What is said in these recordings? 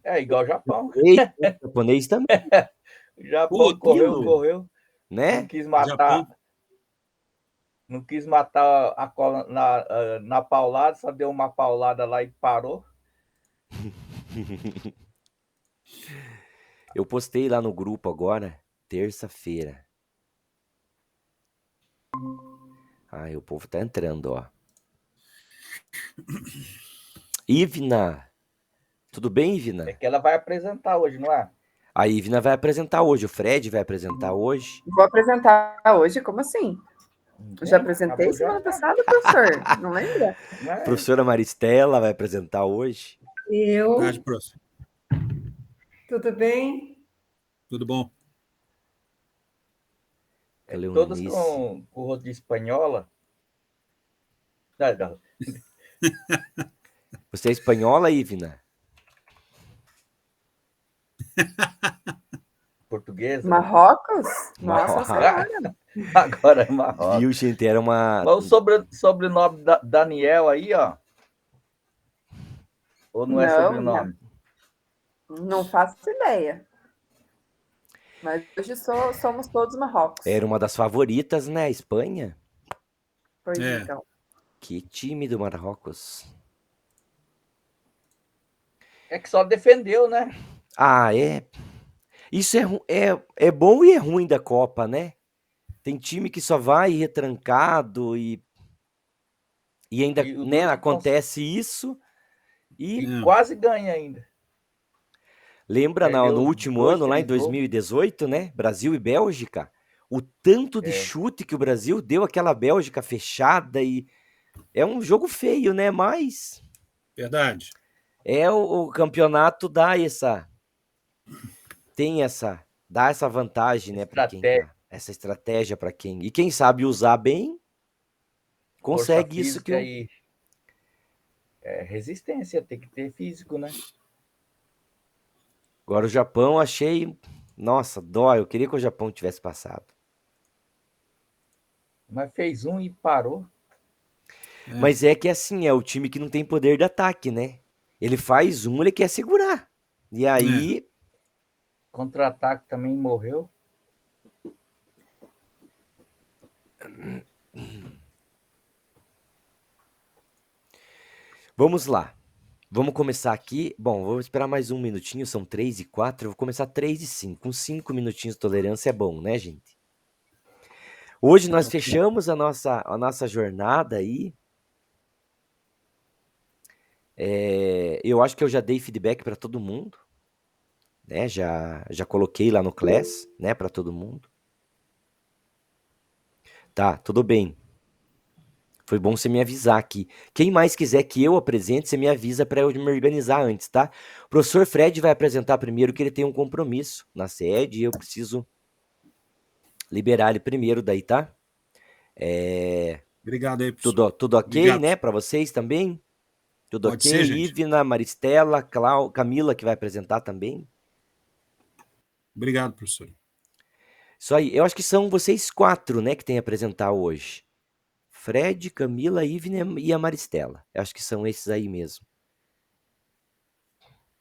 É igual o Japão. Japonês também, O Pô, Japão correu, aquilo, correu, não né? quis Japão. matar, não quis matar a cobra na paulada, só deu uma paulada lá e parou. Eu postei lá no grupo agora, terça-feira. Ai, o povo tá entrando, ó. Ivna, tudo bem, É Ivna? que ela vai apresentar hoje, não é? A Ivna vai apresentar hoje, o Fred vai apresentar hoje. Vou apresentar hoje, como assim? Eu já Ninguém? apresentei Acabou já? semana passada, professor. Não lembra? Não é? Professora Maristela vai apresentar hoje. Boa tarde, Eu, prof. tudo bem? Tudo bom? Todas Cleonice. com o rosto de espanhola. Não, não, Você é espanhola, Ivna? portuguesa, né? Marrocos? Nossa Ah, Senhora. Agora é Marrocos. viu, gente? Era uma. Mas o sobrenome da Daniel aí, ó. Ou não é Não, sobrenome? não faço ideia. Mas hoje somos todos Marrocos. Era uma das favoritas, né? A Espanha. Pois É, então. Que time do Marrocos. É que só defendeu, né? Ah, é. Isso é bom e é ruim da Copa, né? Tem time que só vai retrancado e ainda, E o né, duro acontece isso. que E é, quase ganha ainda. lembra no Perdeu último dois, ano, lá em três gols. 2018, né? Brasil e Bélgica. O tanto de É, chute que o Brasil deu àquela Bélgica fechada e é um jogo feio, né? Mas verdade. é o campeonato dá essa vantagem, né, para quem estratégia, tá, essa estratégia para quem. E quem sabe usar bem, força consegue isso que física eu. e resistência. Tem que ter físico, né? Agora o Japão achei, nossa, dói, eu queria que o Japão tivesse passado. Mas fez um e parou. É, Mas é que assim, é o time que não tem poder de ataque, né? Ele faz um, ele quer segurar. E é. aí, Contra-ataque também morreu. vamos lá. Vamos começar aqui. Bom, vou esperar mais um minutinho, são 3:04. Eu vou começar 3:05. Com 5 minutinhos de tolerância é bom, né, gente? Hoje nós fechamos a nossa jornada aí. Eu acho que eu já dei feedback para todo mundo, né? Já coloquei lá no Class, né, para todo mundo. Tá, tudo bem. Foi bom você me avisar aqui. Quem mais quiser que eu apresente, você me avisa para eu me organizar antes, tá? O professor Fred vai apresentar primeiro que ele tem um compromisso na sede e eu preciso liberar ele primeiro daí, tá? Obrigado aí, professor. Tudo ok, Obrigado, né? professor. Para vocês também? Tudo Pode ok? ser, gente. Ivna, Maristela, Camila que vai apresentar também. Obrigado, professor. Isso aí. Eu acho que são vocês quatro, né, que tem a apresentar hoje. Fred, Camila, Ivna e a Maristela. Eu acho que são esses aí mesmo.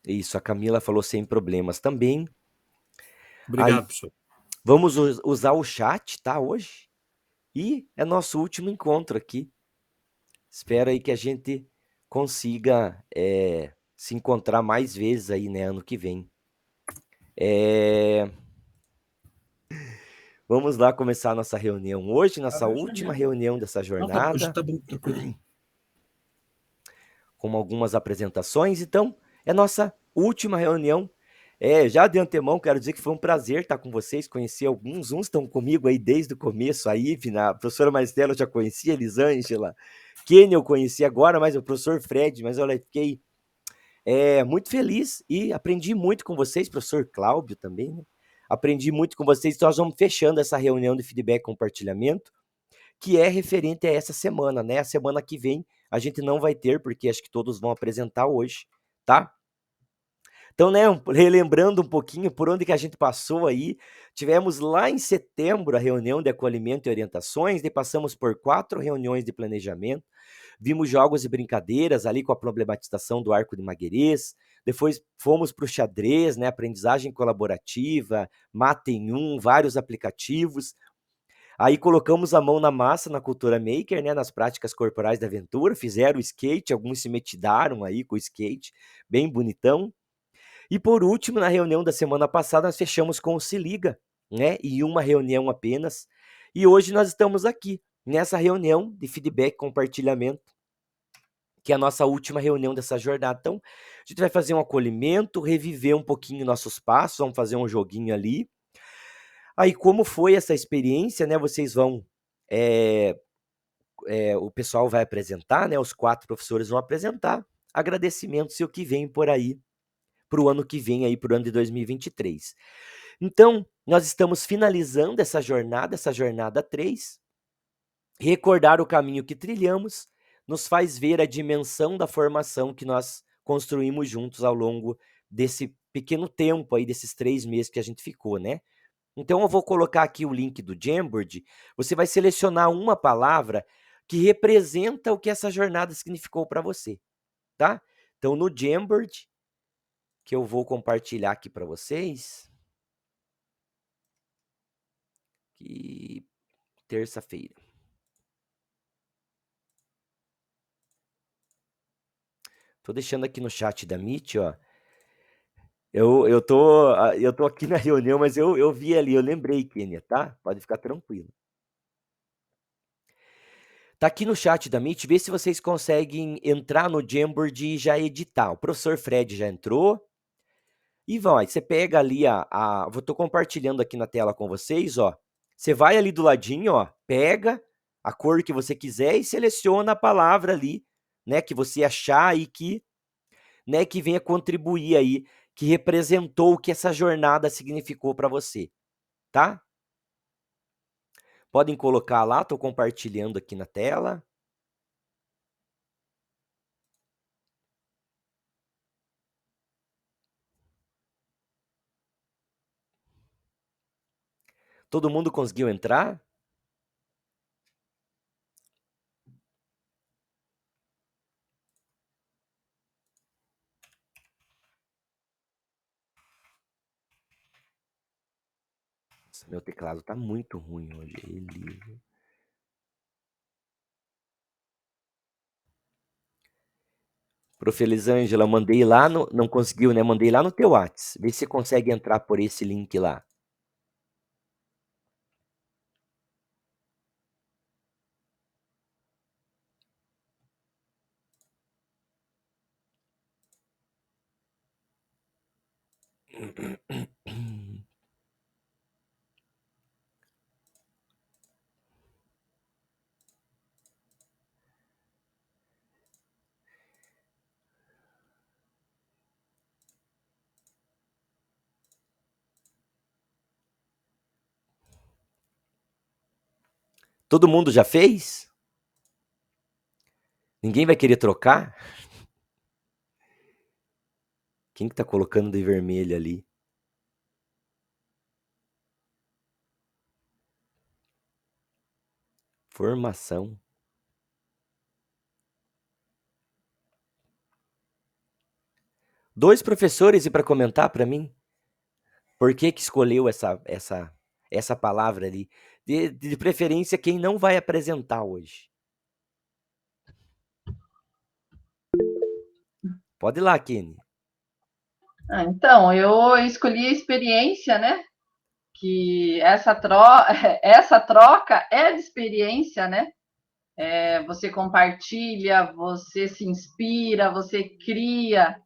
Isso, a Camila falou sem problemas também. Aí, Obrigado, professor. vamos usar o chat, tá, hoje? E é nosso último encontro aqui. Espero aí que a gente consiga se encontrar mais vezes aí, né, ano que vem. Vamos lá começar a nossa reunião hoje, nossa última reunião dessa Não, tá, hoje jornada, tá bom, tranquilo. com algumas apresentações. Então, é nossa última reunião. Já de antemão, quero dizer que foi um prazer estar com vocês, conhecer alguns, uns estão comigo aí desde o começo, a Ivna, a professora Maristela eu já conhecia, a Elisângela, Kenny eu conheci agora, mas o professor Fred, mas olha, fiquei muito feliz e aprendi muito com vocês, professor Cláudio também, né? Aprendi muito com vocês, então nós vamos fechando essa reunião de feedback e compartilhamento, que é referente a essa semana, né? A semana que vem a gente não vai ter, porque acho que todos vão apresentar hoje, tá? Então, né, relembrando um pouquinho por onde que a gente passou aí, tivemos lá em setembro a reunião de acolhimento e orientações, daí passamos por 4 reuniões de planejamento, vimos jogos e brincadeiras ali com a problematização do Arco de Maguerês, depois fomos para o xadrez, né? Aprendizagem colaborativa, Mata em Um, vários aplicativos. Aí colocamos a mão na massa na cultura maker, né? Nas práticas corporais da aventura, fizeram o skate, alguns se metidaram aí com o skate, bem bonitão. E por último, na reunião da semana passada, nós fechamos com o Se Liga, né? E uma reunião apenas. E hoje nós estamos aqui, nessa reunião de feedback, compartilhamento, que é a nossa última reunião dessa jornada. Então, a gente vai fazer um acolhimento, reviver um pouquinho nossos passos, vamos fazer um joguinho ali. Aí, como foi essa experiência, né? Vocês vão... o pessoal vai apresentar, né? Os 4 professores vão apresentar agradecimentos e o que vem por aí, para o ano que vem, aí para o ano de 2023. Então, nós estamos finalizando essa jornada 3. Recordar o caminho que trilhamos nos faz ver a dimensão da formação que nós construímos juntos ao longo desse pequeno tempo aí, desses 3 meses que a gente ficou, né? Então, eu vou colocar aqui o link do Jamboard. Você vai selecionar uma palavra que representa o que essa jornada significou para você, tá? Então, no Jamboard, que eu vou compartilhar aqui para vocês, que terça-feira. Tô deixando aqui no chat da Meet, ó. Eu tô aqui na reunião, mas eu vi ali, eu lembrei, Kênia, tá? Pode ficar tranquilo. Tá aqui no chat da Meet, vê se vocês conseguem entrar no Jamboard e já editar. O professor Fred já entrou. E vai, você pega ali tô compartilhando aqui na tela com vocês, ó. Você vai ali do ladinho, ó, pega a cor que você quiser e seleciona a palavra ali, né, que você achar e que, né, que venha contribuir aí, que representou o que essa jornada significou para você, tá? Podem colocar lá, tô compartilhando aqui na tela. Todo mundo conseguiu entrar? Nossa, meu teclado tá muito ruim hoje. Prof. Elisângela, mandei lá no... Não conseguiu, né? Mandei lá no teu Whats. Vê se você consegue entrar por esse link lá. Todo mundo já fez? Ninguém vai querer trocar? Quem que tá colocando de vermelho ali? Formação. Dois professores e para comentar para mim por que que escolheu essa palavra ali. De preferência quem não vai apresentar hoje. Pode ir lá, Kenny. Então, eu escolhi a experiência, né? Que essa troca é de experiência, né? Você compartilha, você se inspira, você cria,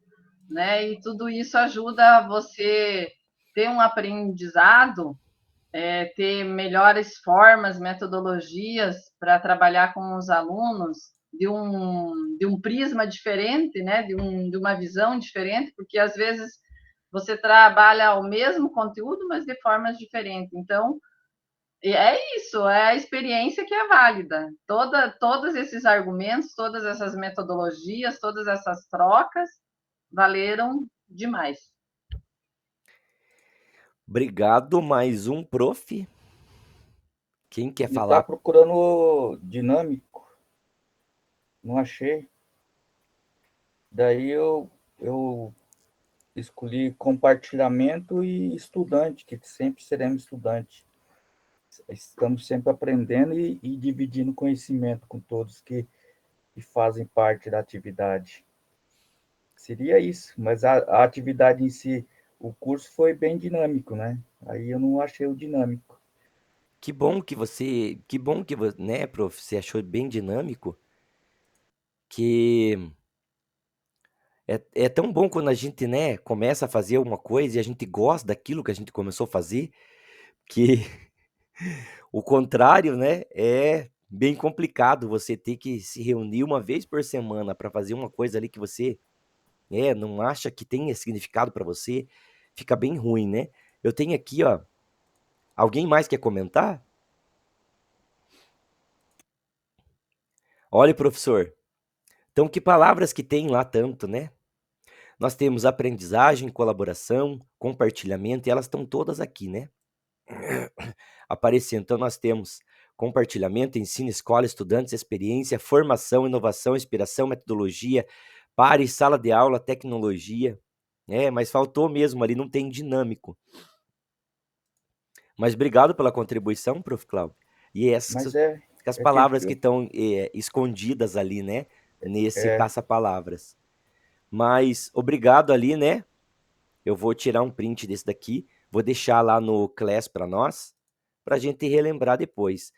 né? E tudo isso ajuda você ter um aprendizado, ter melhores formas, metodologias para trabalhar com os alunos de um prisma diferente, né? De uma visão diferente, porque às vezes você trabalha o mesmo conteúdo, mas de formas diferentes. Então, é isso, é a experiência que é válida. Todos esses argumentos, todas essas metodologias, todas essas trocas valeram demais. Obrigado, mais um prof. Quem quer falar? Tá procurando dinâmico. Não achei. Daí eu escolhi compartilhamento e estudante, que sempre seremos estudante. Estamos sempre aprendendo e dividindo conhecimento com todos que fazem parte da atividade. Seria isso, mas a atividade em si, o curso foi bem dinâmico, né? Aí eu não achei o dinâmico. Que bom que, né, prof, você achou bem dinâmico, que é tão bom quando a gente, né, começa a fazer alguma coisa e a gente gosta daquilo que a gente começou a fazer, que o contrário, né, é bem complicado você ter que se reunir uma vez por semana para fazer uma coisa ali que você, não acha que tenha significado para você, fica bem ruim, né? Eu tenho aqui, ó, alguém mais quer comentar? Olha, professor, então que palavras que tem lá tanto, né? Nós temos aprendizagem, colaboração, compartilhamento, e elas estão todas aqui, né? Aparecendo. Então, nós temos compartilhamento, ensino, escola, estudantes, experiência, formação, inovação, inspiração, metodologia, pares, sala de aula, tecnologia. Mas faltou mesmo ali, não tem dinâmico. Mas obrigado pela contribuição, Prof. Cláudio. E essas Mas as é palavras que que estão escondidas ali, né? Nesse passa-palavras. Mas obrigado ali, né? Eu vou tirar um print desse daqui, vou deixar lá no Class para nós, para a gente relembrar depois.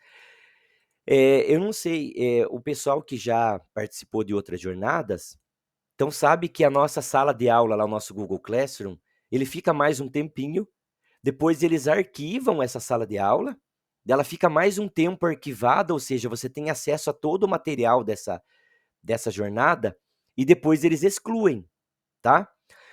Eu não sei, o pessoal que já participou de outras jornadas, então sabe que a nossa sala de aula lá, o nosso Google Classroom, ele fica mais um tempinho, depois eles arquivam essa sala de aula, ela fica mais um tempo arquivada, ou seja, você tem acesso a todo o material dessa jornada, e depois eles excluem, tá?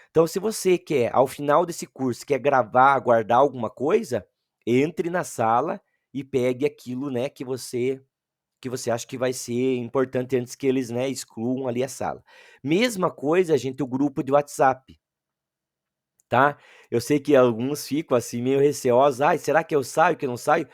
Então, se você quer, ao final desse curso, quer gravar, guardar alguma coisa, entre na sala e pegue aquilo, né, que você acha que vai ser importante antes que eles, né, excluam ali a sala. Mesma coisa, gente, o grupo de WhatsApp, tá? Eu sei que alguns ficam assim meio receosos, será que eu saio, que eu não saio?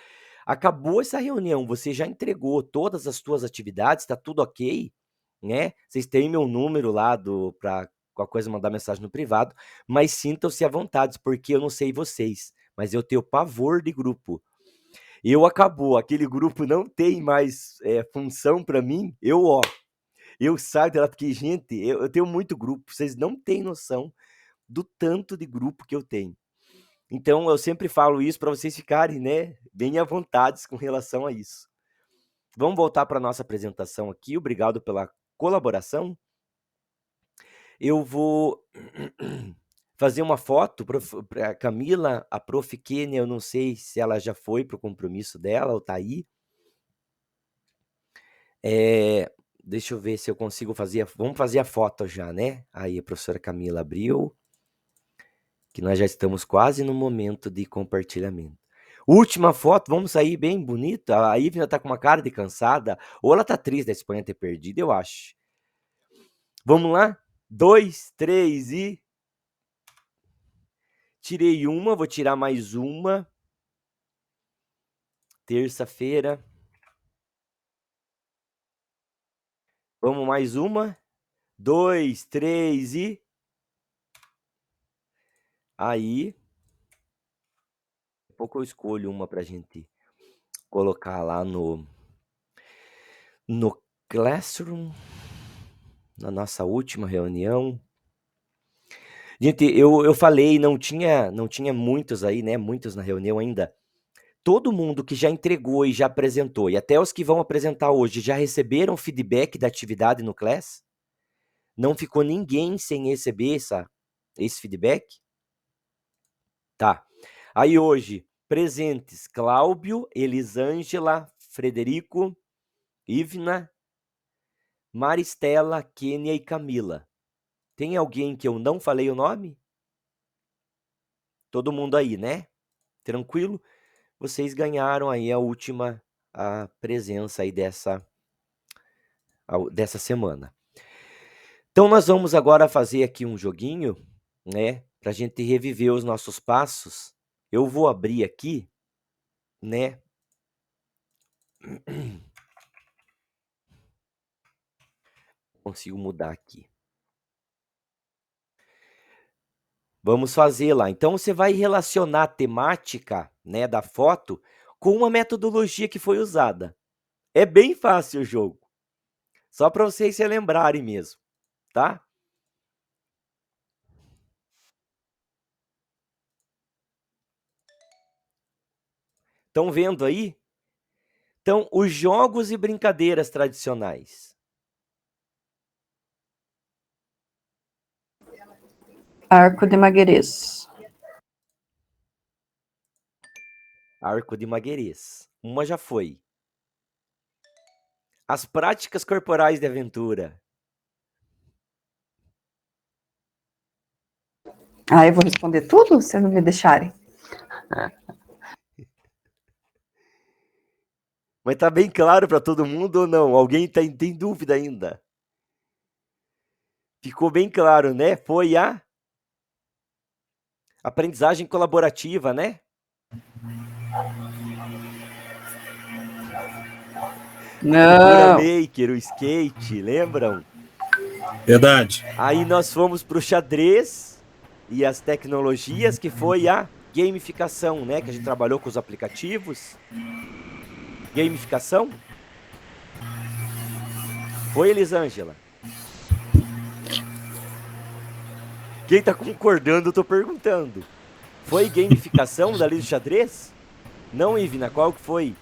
Acabou essa reunião, você já entregou todas as suas atividades, tá tudo ok, né? Vocês têm meu número lá para qualquer coisa mandar mensagem no privado, mas sintam-se à vontade, porque eu não sei vocês, mas eu tenho pavor de grupo. Acabou, aquele grupo não tem mais função para mim, eu saio dela, porque, gente, eu tenho muito grupo, vocês não têm noção do tanto de grupo que eu tenho. Então, eu sempre falo isso para vocês ficarem, né, bem à vontade com relação a isso. Vamos voltar para a nossa apresentação aqui, obrigado pela colaboração. Eu vou fazer uma foto para a Camila, a prof. Kênia, eu não sei se ela já foi para o compromisso dela ou tá aí. Deixa eu ver se eu consigo fazer. Vamos fazer a foto já, né? Aí a professora Camila abriu, que nós já estamos quase no momento de compartilhamento. Última foto, vamos sair bem bonita. A Ivna tá com uma cara de cansada, ou ela tá triste da Espanha ter perdido, eu acho. Vamos lá? 2, 3 e... Tirei uma, vou tirar mais uma. Terça-feira. Vamos mais uma. 2, 3 e... Aí... Daqui a pouco eu escolho uma pra gente colocar lá no Classroom, na nossa última reunião. Gente, eu falei, não tinha muitos aí, né? Muitos na reunião ainda. Todo mundo que já entregou e já apresentou, e até os que vão apresentar hoje, já receberam feedback da atividade no Class? Não ficou ninguém sem receber esse feedback? Tá. Aí hoje, presentes: Cláudio, Elisângela, Frederico, Ivna, Maristela, Kênia e Camila. Tem alguém que eu não falei o nome? Todo mundo aí, né? Tranquilo? Vocês ganharam aí a última presença aí dessa semana. Então, nós vamos agora fazer aqui um joguinho, né? Pra gente reviver os nossos passos. Eu vou abrir aqui, né? Consigo mudar aqui. Vamos fazer lá. Então, você vai relacionar a temática, né, da foto com uma metodologia que foi usada. É bem fácil o jogo. Só para vocês se lembrarem mesmo, tá? Estão vendo aí? Então, os jogos e brincadeiras tradicionais. Arco de Maguerês. Arco de Maguerês. Uma já foi. As práticas corporais de aventura. Ah, eu vou responder tudo? Se não me deixarem. Mas tá bem claro para todo mundo ou não? Alguém tem dúvida ainda? Ficou bem claro, né? Foi a aprendizagem colaborativa, né? Cultura Não. maker, o skate, lembram? Verdade. Aí nós fomos pro xadrez e as tecnologias, que foi a gamificação, né? Que a gente trabalhou com os aplicativos. Gamificação? Foi, Elisângela? Quem tá concordando, eu tô perguntando. Foi gamificação dali do xadrez? Não, Ivna, qual que foi?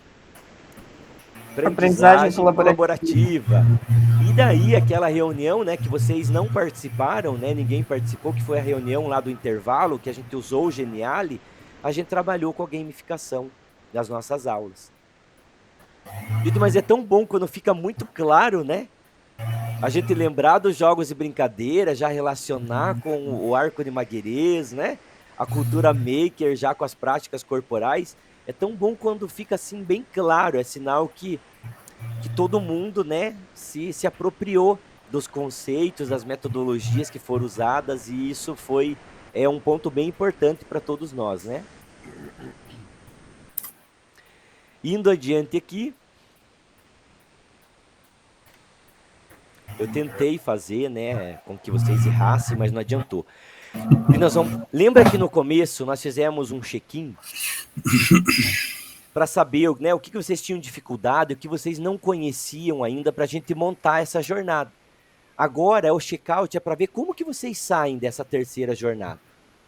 Aprendizagem Colaborativa. E daí aquela reunião, né, que vocês não participaram, né, ninguém participou, que foi a reunião lá do intervalo, que a gente usou o Geniali, a gente trabalhou com a gamificação das nossas aulas. Gente, mas é tão bom quando fica muito claro, né? A gente lembrar dos jogos e brincadeiras, já relacionar com o arco de Maguerês, né? A cultura maker já com as práticas corporais. É tão bom quando fica assim bem claro, é sinal que todo mundo, né, se apropriou dos conceitos, das metodologias que foram usadas, e isso é um ponto bem importante para todos nós, né? Indo adiante aqui, eu tentei fazer, né, com que vocês errassem, mas não adiantou. E nós vamos... Lembra que no começo nós fizemos um check-in para saber, né, o que vocês tinham dificuldade, o que vocês não conheciam ainda, para a gente montar essa jornada. Agora, o check-out é para ver como que vocês saem dessa terceira jornada.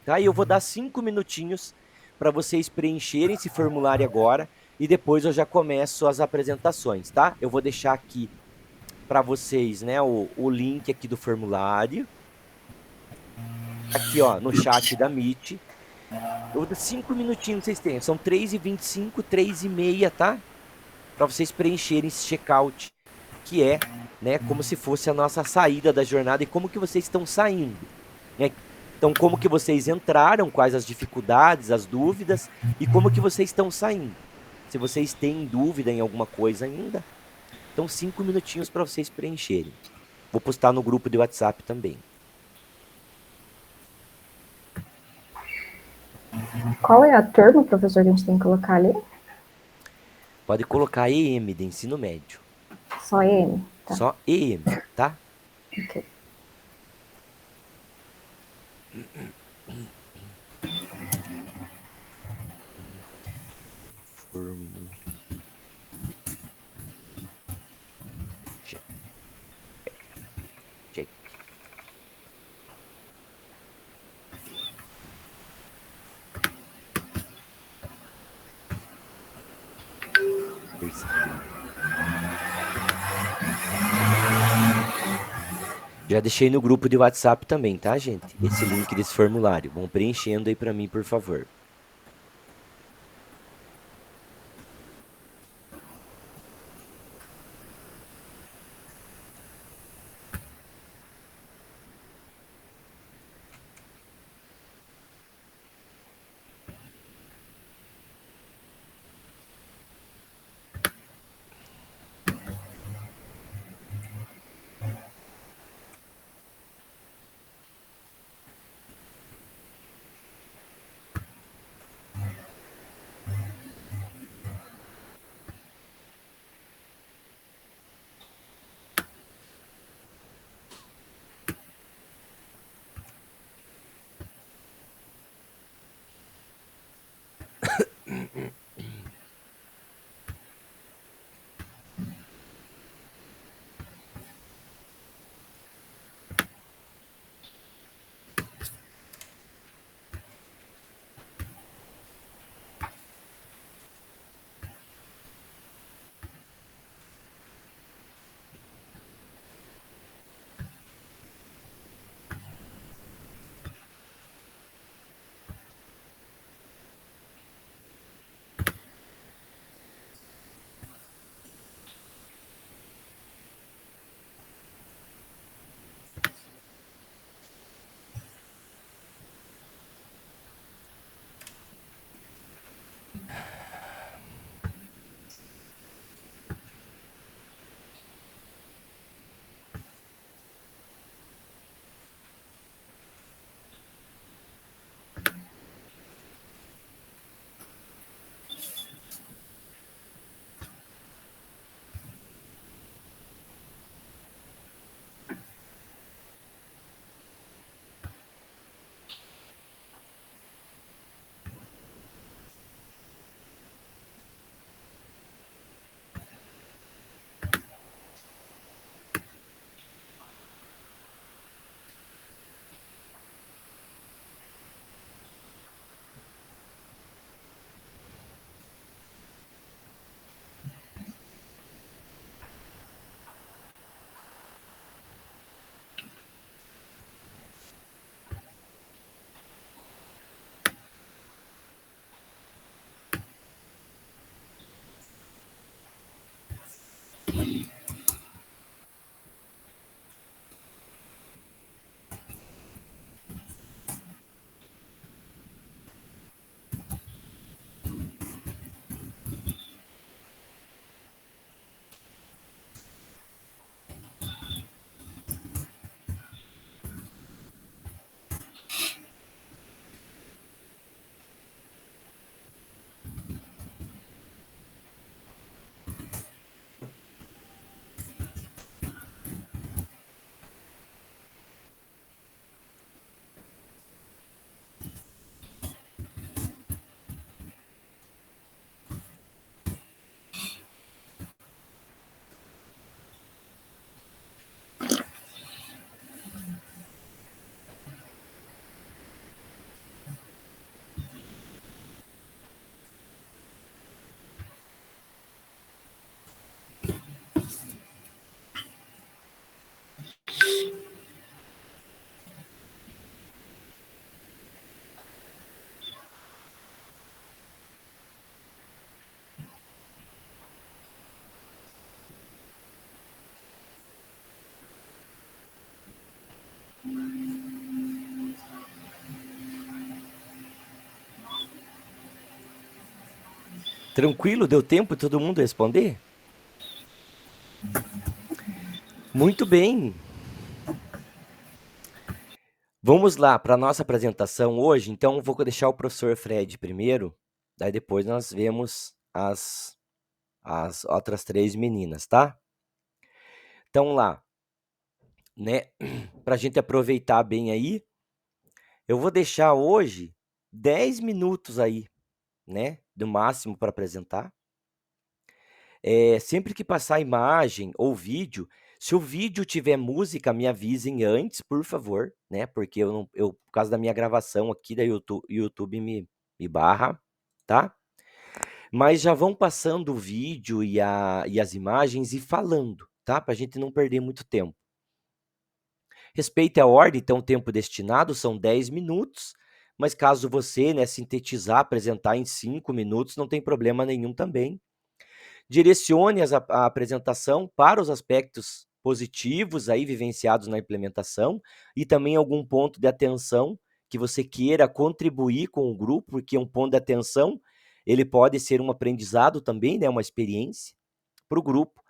Tá? E eu vou dar 5 minutinhos para vocês preencherem esse formulário agora e depois eu já começo as apresentações, tá? Eu vou deixar aqui para vocês, né, o link aqui do formulário. Aqui, ó, no chat da Meet. Eu vou dar 5 minutinhos vocês têm. São 3h25, 3h30, tá? Para vocês preencherem esse check-out, que é, né, como se fosse a nossa saída da jornada e como que vocês estão saindo, né? Então, como que vocês entraram, quais as dificuldades, as dúvidas e como que vocês estão saindo. Se vocês têm dúvida em alguma coisa ainda, então 5 minutinhos para vocês preencherem. Vou postar no grupo de WhatsApp também. Qual é a turma, professor, que a gente tem que colocar ali? Pode colocar EM de ensino médio. Só M? Tá. Só EM, tá? Ok. Check. Já deixei no grupo de WhatsApp também, tá, gente? Esse link desse formulário. Vão preenchendo aí para mim, por favor. Tranquilo? Deu tempo de todo mundo responder? Muito bem. Vamos lá para a nossa apresentação hoje. Então, vou deixar o professor Fred primeiro, daí depois nós vemos as outras 3 meninas, tá? Então, lá, né? Para a gente aproveitar bem aí, eu vou deixar hoje 10 minutos aí, né? Do máximo para apresentar. Sempre que passar imagem ou vídeo, se o vídeo tiver música, me avisem antes, por favor, né? Porque por causa da minha gravação aqui da YouTube me barra, tá? Mas já vão passando o vídeo e as imagens e falando, tá? Para a gente não perder muito tempo. Respeite a ordem, então o tempo destinado são 10 minutos, mas caso você, né, sintetizar, apresentar em 5 minutos, não tem problema nenhum também. Direcione a apresentação para os aspectos positivos aí vivenciados na implementação e também algum ponto de atenção que você queira contribuir com o grupo, porque um ponto de atenção, ele pode ser um aprendizado também, né, uma experiência para o grupo.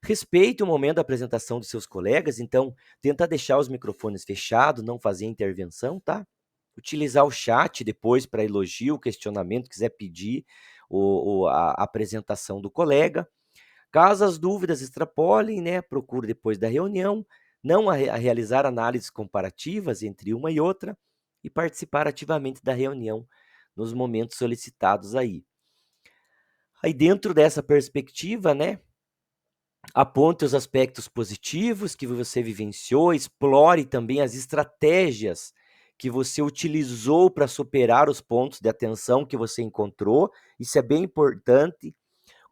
Respeite o momento da apresentação dos seus colegas, então tenta deixar os microfones fechados, não fazer intervenção, tá? Utilizar o chat depois para elogio, questionamento, quiser pedir a apresentação do colega. Caso as dúvidas extrapolem, né, procure depois da reunião, não a realizar análises comparativas entre uma e outra e participar ativamente da reunião nos momentos solicitados aí. Aí dentro dessa perspectiva, né, aponte os aspectos positivos que você vivenciou, explore também as estratégias que você utilizou para superar os pontos de atenção que você encontrou. Isso é bem importante.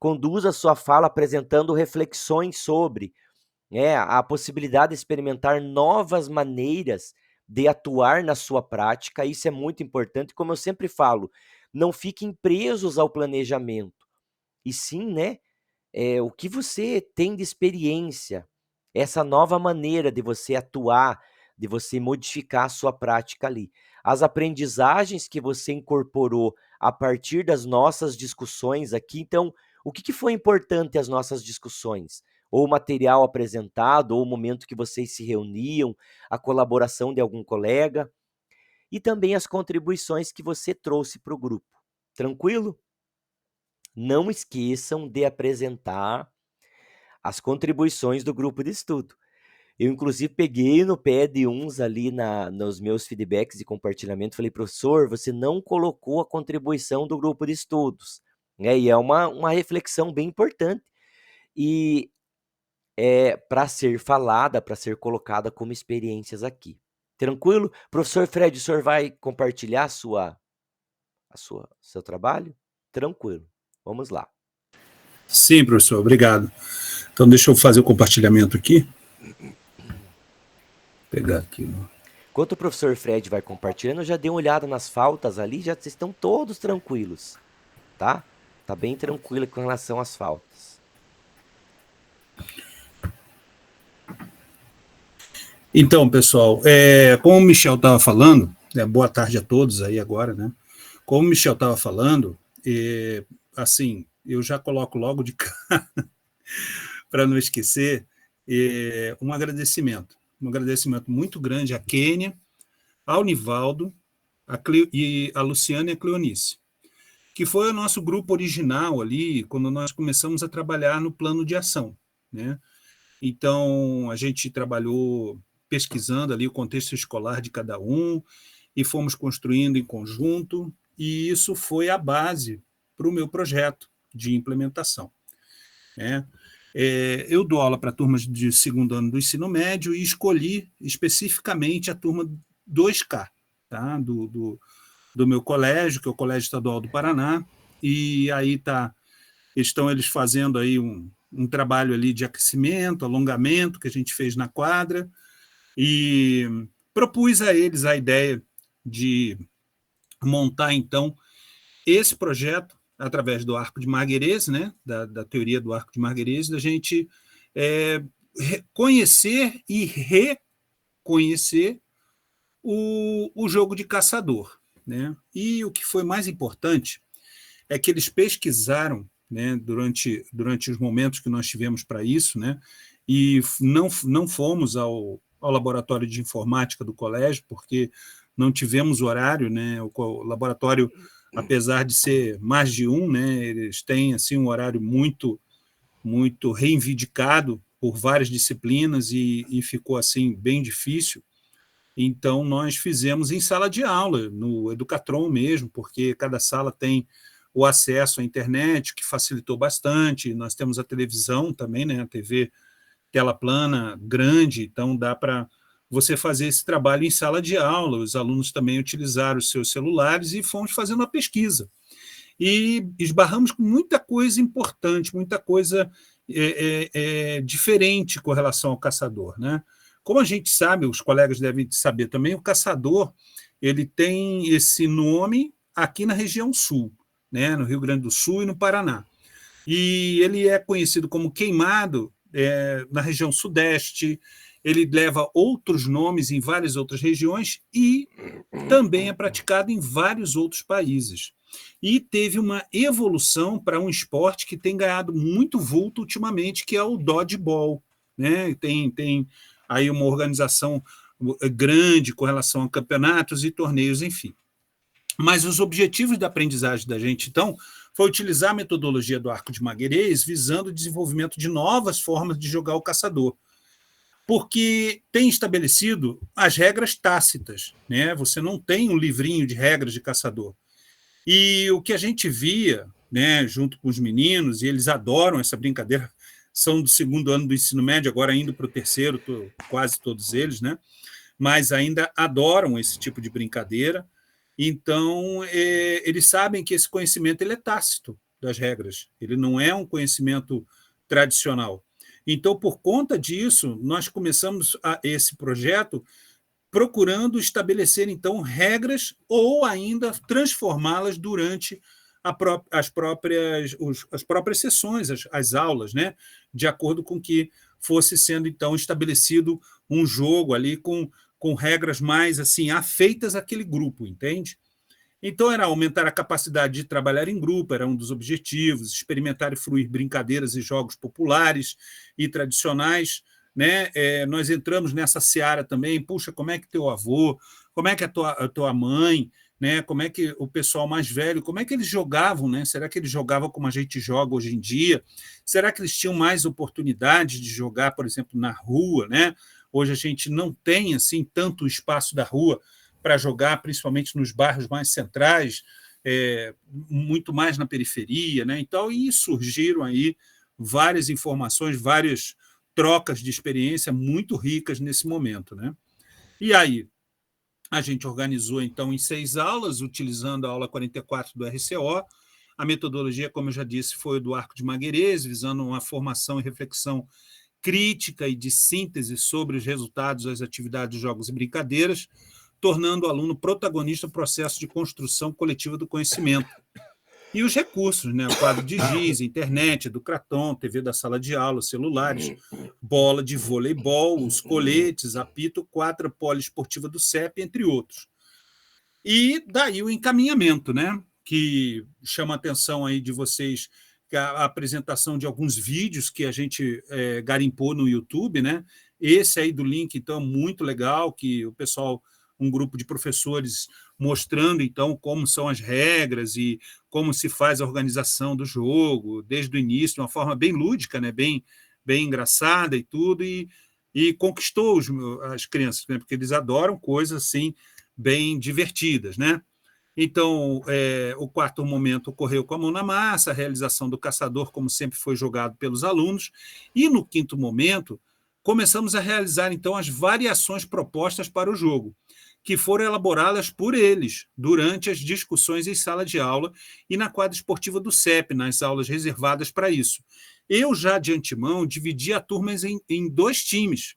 Conduza a sua fala apresentando reflexões sobre a possibilidade de experimentar novas maneiras de atuar na sua prática. Isso é muito importante. Como eu sempre falo, não fiquem presos ao planejamento, e sim, né, o que você tem de experiência, essa nova maneira de você atuar, de você modificar a sua prática ali. As aprendizagens que você incorporou a partir das nossas discussões aqui. Então, o que foi importante as nossas discussões? Ou o material apresentado, ou o momento que vocês se reuniam, a colaboração de algum colega, e também as contribuições que você trouxe para o grupo. Tranquilo? Não esqueçam de apresentar as contribuições do grupo de estudo. Eu, inclusive, peguei no pé de uns ali nos meus feedbacks de compartilhamento, falei, professor, você não colocou a contribuição do grupo de estudos. E é uma reflexão bem importante. E para ser falada, para ser colocada como experiências aqui. Tranquilo? Professor Fred, o senhor vai compartilhar seu trabalho? Tranquilo. Vamos lá. Sim, professor, obrigado. Então, deixa eu fazer o compartilhamento aqui. Vou pegar aqui. Enquanto o professor Fred vai compartilhando, eu já dei uma olhada nas faltas ali, já vocês estão todos tranquilos, tá? Tá bem tranquilo com relação às faltas. Então, pessoal, como o Michel estava falando, boa tarde a todos aí agora, né? Como o Michel estava falando, assim, eu já coloco logo de cara, para não esquecer, um agradecimento muito grande à Kênia, ao Nivaldo, e a Luciana e a Cleonice, que foi o nosso grupo original ali, quando nós começamos a trabalhar no plano de ação, né? Então, a gente trabalhou pesquisando ali o contexto escolar de cada um e fomos construindo em conjunto, e isso foi a base para o meu projeto de implementação, né? Eu dou aula para turmas de segundo ano do ensino médio e escolhi especificamente a turma 2K, tá? do meu colégio, que é o Colégio Estadual do Paraná, e aí estão eles fazendo aí um trabalho ali de aquecimento, alongamento, que a gente fez na quadra, e propus a eles a ideia de montar, então, esse projeto através do arco de Marguerês, né, da teoria do arco de Marguerês, da gente conhecer e reconhecer o jogo de caçador, né? E o que foi mais importante é que eles pesquisaram, né, durante os momentos que nós tivemos para isso, né, e não fomos ao laboratório de informática do colégio, porque não tivemos horário, né, o laboratório, apesar de ser mais de um, né, eles têm assim, um horário muito, muito reivindicado por várias disciplinas e ficou assim bem difícil. Então, nós fizemos em sala de aula, no Educatron mesmo, porque cada sala tem o acesso à internet, que facilitou bastante. Nós temos a televisão também, né, a TV tela plana grande, então dá para você fazer esse trabalho em sala de aula. Os alunos também utilizaram os seus celulares e fomos fazendo a pesquisa. E esbarramos com muita coisa importante, muita coisa diferente com relação ao caçador, né? Como a gente sabe, os colegas devem saber também, o caçador ele tem esse nome aqui na região sul, né? No Rio Grande do Sul e no Paraná. E ele é conhecido como queimado na região sudeste, ele leva outros nomes em várias outras regiões e também é praticado em vários outros países. E teve uma evolução para um esporte que tem ganhado muito vulto ultimamente, que é o dodgeball, né? Tem aí uma organização grande com relação a campeonatos e torneios, enfim. Mas os objetivos da aprendizagem da gente, então, foi utilizar a metodologia do arco de Magueireles visando o desenvolvimento de novas formas de jogar o caçador, porque tem estabelecido as regras tácitas, né? Você não tem um livrinho de regras de caçador. E o que a gente via, né, junto com os meninos, e eles adoram essa brincadeira, são do 2º ano do ensino médio, agora indo para o 3º, quase todos eles, né? Mas ainda adoram esse tipo de brincadeira. Então, eles sabem que esse conhecimento ele é tácito das regras, ele não é um conhecimento tradicional. Então, por conta disso, nós começamos esse projeto procurando estabelecer, então, regras ou ainda transformá-las durante as próprias sessões, as aulas, né? De acordo com que fosse sendo, então, estabelecido um jogo ali com regras mais assim afeitas àquele grupo, entende? Então, era aumentar a capacidade de trabalhar em grupo, era um dos objetivos, experimentar e fruir brincadeiras e jogos populares e tradicionais, né? Nós entramos nessa seara também, puxa, como é que teu avô, como é que a tua mãe, né? Como é que o pessoal mais velho, como é que eles jogavam, né? Será que eles jogavam como a gente joga hoje em dia? Será que eles tinham mais oportunidade de jogar, por exemplo, na rua, né? Hoje a gente não tem assim tanto espaço da rua para jogar, principalmente nos bairros mais centrais, muito mais na periferia, né? Então, e surgiram aí várias informações, várias trocas de experiência muito ricas nesse momento, né? E aí, a gente organizou, então, em 6 aulas, utilizando a aula 44 do RCO. A metodologia, como eu já disse, foi do Arco de Magueireles, visando uma formação e reflexão crítica e de síntese sobre os resultados das atividades, jogos e brincadeiras, tornando o aluno protagonista do processo de construção coletiva do conhecimento. E os recursos, né? O quadro de giz, internet, do Kraton, TV da sala de aula, celulares, bola de voleibol, os coletes, apito, quadra poliesportiva do CEP, entre outros. E daí o encaminhamento, né? Que chama a atenção aí de vocês, a apresentação de alguns vídeos que a gente garimpou no YouTube, né? Esse aí do link, então, muito legal, que o pessoal, um grupo de professores mostrando, então, como são as regras e como se faz a organização do jogo, desde o início, de uma forma bem lúdica, né? Bem engraçada e tudo, e conquistou as crianças, né? Porque eles adoram coisas assim, bem divertidas, né? Então, o 4º momento ocorreu com a mão na massa, a realização do caçador, como sempre foi jogado pelos alunos, e no 5º momento, começamos a realizar, então, as variações propostas para o jogo, que foram elaboradas por eles durante as discussões em sala de aula e na quadra esportiva do CEP, nas aulas reservadas para isso. Eu, já de antemão, dividi a turma em 2 times,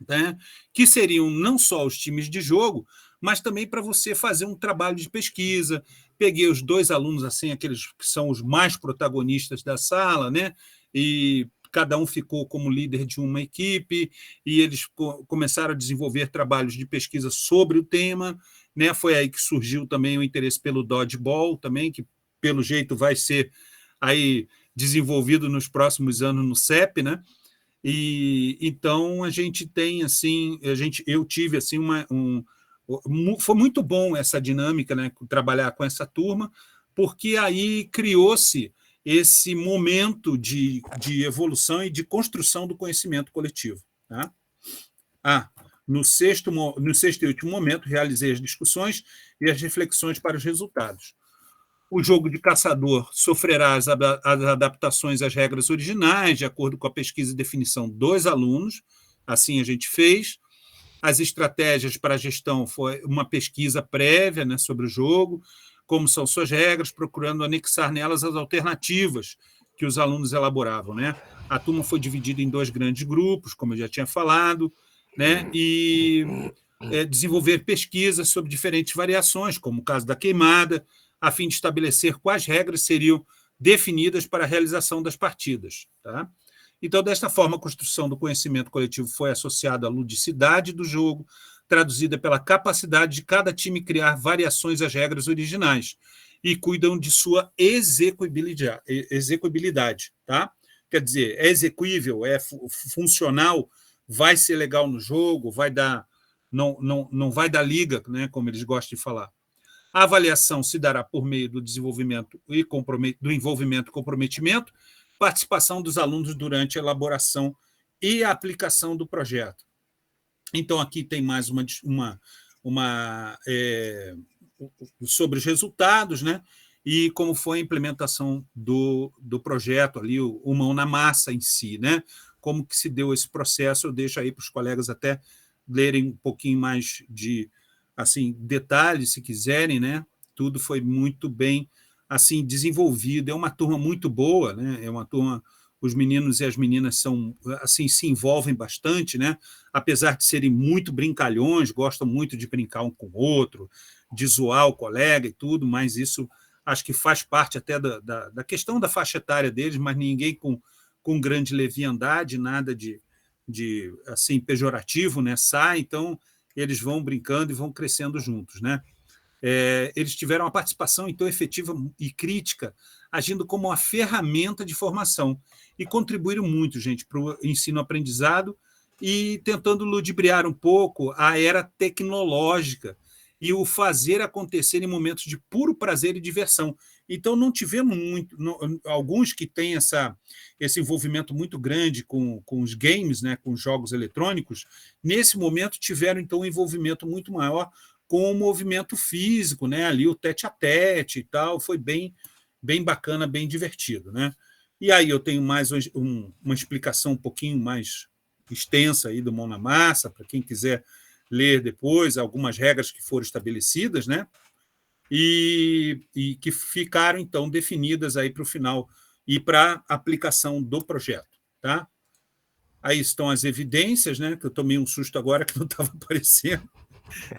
né, que seriam não só os times de jogo, mas também para você fazer um trabalho de pesquisa. Peguei os 2 alunos, assim, aqueles que são os mais protagonistas da sala, né, e cada um ficou como líder de uma equipe, e eles começaram a desenvolver trabalhos de pesquisa sobre o tema, né? Foi aí que surgiu também o interesse pelo dodgeball, também, que pelo jeito, vai ser aí desenvolvido nos próximos anos no CEP, né? E então a gente tem assim, eu tive assim foi muito bom essa dinâmica, né? Trabalhar com essa turma, porque aí criou-se esse momento de evolução e de construção do conhecimento coletivo. Tá? No sexto e último momento, realizei as discussões e as reflexões para os resultados. O jogo de caçador sofrerá as adaptações às regras originais, de acordo com a pesquisa e definição dos alunos. Assim a gente fez. As estratégias para a gestão foi uma pesquisa prévia, né, sobre o jogo, como são suas regras, procurando anexar nelas as alternativas que os alunos elaboravam. Né? A turma foi dividida em 2 grandes grupos, como eu já tinha falado, né? E desenvolver pesquisas sobre diferentes variações, como o caso da queimada, a fim de estabelecer quais regras seriam definidas para a realização das partidas. Tá? Então, desta forma, a construção do conhecimento coletivo foi associada à ludicidade do jogo, traduzida pela capacidade de cada time criar variações às regras originais e cuidam de sua execuibilidade. Tá? Quer dizer, é execuível, é funcional, vai ser legal no jogo, vai dar, não vai dar liga, né, como eles gostam de falar. A avaliação se dará por meio do desenvolvimento do envolvimento e comprometimento, participação dos alunos durante a elaboração e a aplicação do projeto. Então, aqui tem mais sobre os resultados, né? E como foi a implementação do projeto ali, o mão na massa em si, né? Como que se deu esse processo, eu deixo aí para os colegas até lerem um pouquinho mais de assim, detalhes, se quiserem, né? Tudo foi muito bem assim desenvolvido. É uma turma muito boa, né? É uma turma, os meninos e as meninas são assim, se envolvem bastante, né? Apesar de serem muito brincalhões, gostam muito de brincar um com o outro, de zoar o colega e tudo, mas isso acho que faz parte até da questão da faixa etária deles, mas ninguém com grande leviandade, nada de assim pejorativo, né? Sai, então eles vão brincando e vão crescendo juntos, né? Eles tiveram uma participação então efetiva e crítica, agindo como uma ferramenta de formação e contribuíram muito, gente, para o ensino-aprendizado e tentando ludibriar um pouco a era tecnológica e o fazer acontecer em momentos de puro prazer e diversão. Então, não tivemos alguns que têm esse envolvimento muito grande com os games, né, com os jogos eletrônicos, nesse momento tiveram então um envolvimento muito maior com o movimento físico, né, ali o tete-a-tete e tal, foi bem bacana, bem divertido. Né? E aí eu tenho mais uma explicação um pouquinho mais extensa aí do Mão na Massa, para quem quiser ler depois algumas regras que foram estabelecidas, né? E que ficaram, então, definidas aí para o final e para a aplicação do projeto. Tá? Aí estão as evidências, né? Que eu tomei um susto agora que não estava aparecendo.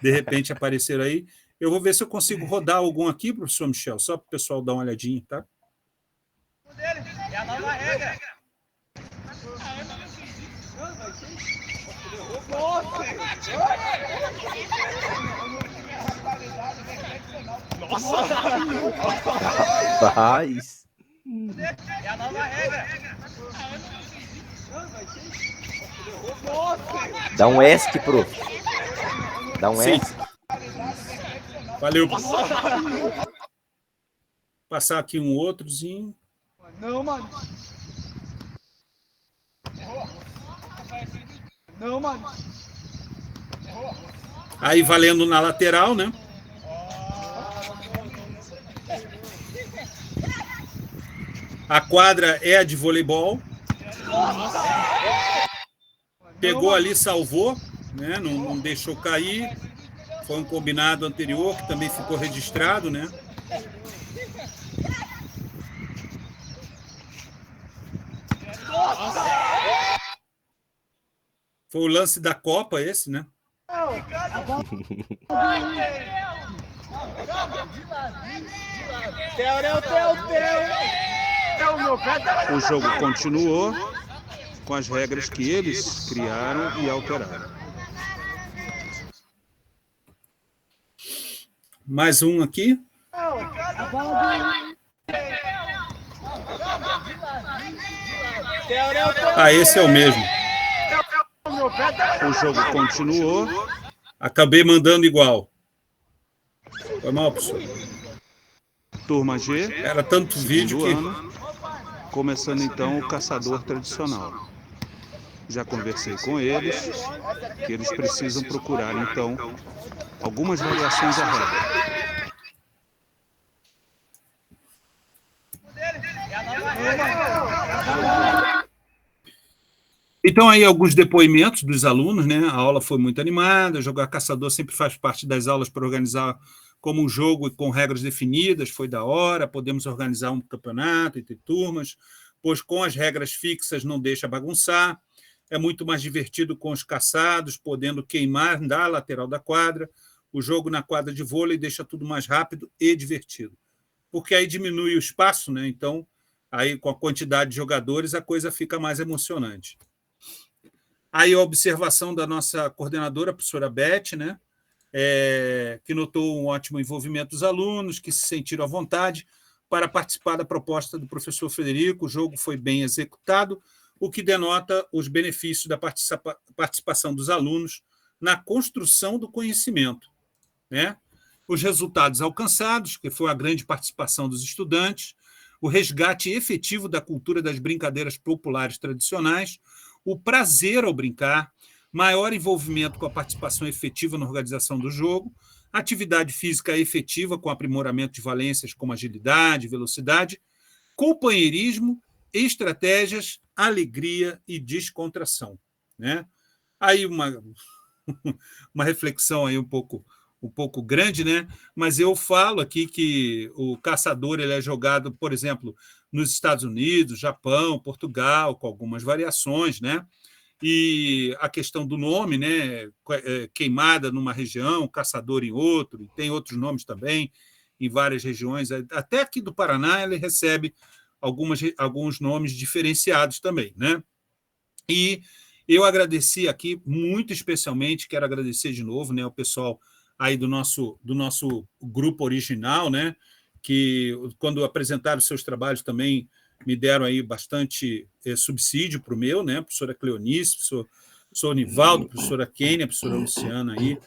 De repente apareceram aí. Eu vou ver se eu consigo rodar algum aqui, professor Michel, só para o pessoal dar uma olhadinha. Tá? É a nova regra. Nossa! Rapaz! É a nova regra. Dá um ESC, prof. Dá um Sim. ESC. Valeu, pessoal. Passar aqui um outrozinho. Não, mano. Não, mano. Aí valendo na lateral, né? A quadra é a de voleibol. Pegou ali, salvou, né? Não deixou cair. Foi um combinado anterior que também ficou registrado, né? Foi o lance da Copa esse, né? O jogo continuou com as regras que eles criaram e alteraram. Mais um aqui. Ah, esse é o mesmo. O jogo continuou. Acabei mandando igual. Foi mal, professor. Turma G, Era tanto vídeo segundo que... ano. Começando então o caçador tradicional. Já conversei com eles, que eles precisam procurar então algumas variações à regra. Então, aí, alguns depoimentos dos alunos, né? A aula foi muito animada, jogar caçador sempre faz parte das aulas para organizar como um jogo com regras definidas, foi da hora, podemos organizar um campeonato entre turmas, pois com as regras fixas não deixa bagunçar, é muito mais divertido com os caçados, podendo queimar da lateral da quadra, o jogo na quadra de vôlei deixa tudo mais rápido e divertido, porque aí diminui o espaço, né? Então, aí com a quantidade de jogadores, a coisa fica mais emocionante. Aí a observação da nossa coordenadora, a professora Beth, né, que notou um ótimo envolvimento dos alunos, que se sentiram à vontade para participar da proposta do professor Frederico. O jogo foi bem executado, o que denota os benefícios da participação dos alunos na construção do conhecimento, né? Os resultados alcançados, que foi a grande participação dos estudantes, o resgate efetivo da cultura das brincadeiras populares tradicionais, o prazer ao brincar, maior envolvimento com a participação efetiva na organização do jogo, atividade física efetiva com aprimoramento de valências como agilidade, velocidade, companheirismo, estratégias, alegria e descontração, né? Aí uma reflexão aí um pouco grande, né? Mas eu falo aqui que o caçador ele é jogado, por exemplo, nos Estados Unidos, Japão, Portugal, com algumas variações, né? E a questão do nome, né? Queimada numa região, caçador em outro, e tem outros nomes também em várias regiões. Até aqui do Paraná ele recebe alguns nomes diferenciados também, né? E eu agradeci aqui, muito especialmente, quero agradecer de novo, né, o pessoal aí do nosso grupo original, né, que quando apresentaram seus trabalhos também me deram aí bastante subsídio para o meu, né, professora Cleonice, professor Nivaldo, professora Kênia, professora Luciana aí,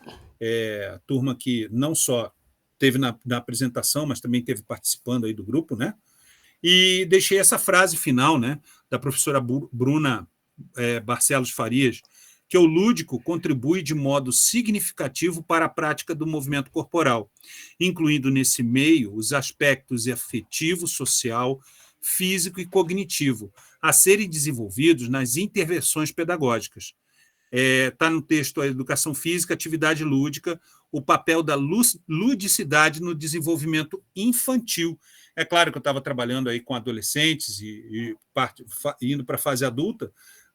a turma que não só teve na apresentação, mas também teve participando aí do grupo, né, e deixei essa frase final, né, da professora Bruna Barcelos Farias, que o lúdico contribui de modo significativo para a prática do movimento corporal, incluindo nesse meio os aspectos afetivo, social, físico e cognitivo, a serem desenvolvidos nas intervenções pedagógicas. Está no texto a educação física, atividade lúdica, o papel da ludicidade no desenvolvimento infantil. É claro que eu estava trabalhando aí com adolescentes e indo para a fase adulta,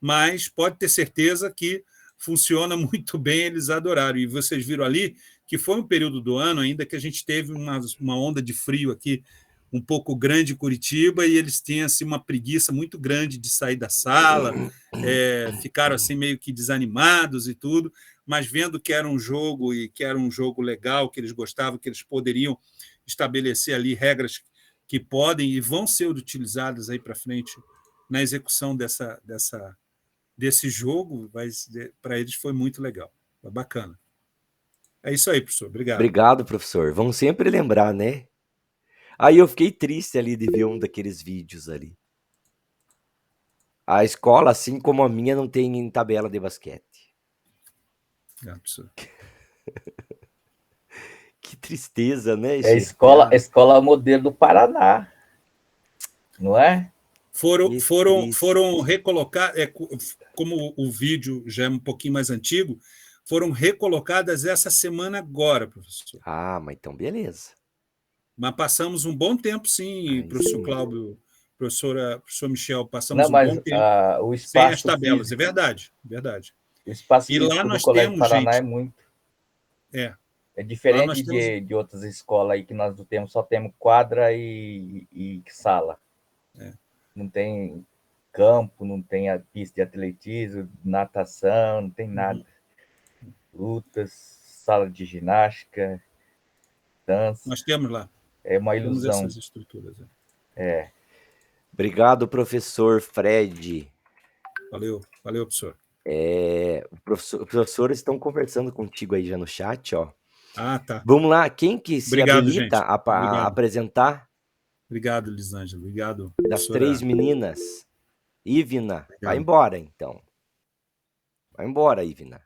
mas pode ter certeza que funciona muito bem, eles adoraram. E vocês viram ali que foi um período do ano ainda que a gente teve uma onda de frio aqui um pouco grande em Curitiba e eles tinham assim, uma preguiça muito grande de sair da sala, ficaram assim meio que desanimados e tudo, mas vendo que era um jogo e que era um jogo legal, que eles gostavam, que eles poderiam estabelecer ali regras que podem e vão ser utilizadas aí para frente na execução desse jogo, mas para eles foi muito legal, foi bacana. É isso aí, professor. Obrigado. Obrigado, professor. Vamos sempre lembrar, né? Aí eu fiquei triste ali de ver um daqueles vídeos ali. A escola, assim como a minha, não tem tabela de basquete. Professor. Que tristeza, né, gente? Escola modelo do Paraná, não é? Foram recolocadas, como o vídeo já é um pouquinho mais antigo, foram recolocadas essa semana agora, professor. Ah, mas então beleza. Mas passamos um bom tempo, sim, professor Cláudio, professor Michel, passamos bom tempo o espaço sem as tabelas, físico, é verdade. O espaço e físico lá nós do Colégio temos, Paraná gente, é muito. É temos... diferente de outras escolas aí que nós não temos, só temos quadra e sala. Não tem campo, não tem a pista de atletismo, natação, não tem nada. Lutas, sala de ginástica, dança. Nós temos lá. É uma ilusão. Temos essas estruturas. Obrigado, professor Fred. Valeu, professor. Os professores estão conversando contigo aí já no chat, ó. Ah, tá. Vamos lá, quem que se Obrigado, habilita gente. a Obrigado. apresentar Obrigado, Lisângela. Obrigado, das professora. 3 meninas? Ivna, vai Obrigado. embora, então. Vai embora, Ivna.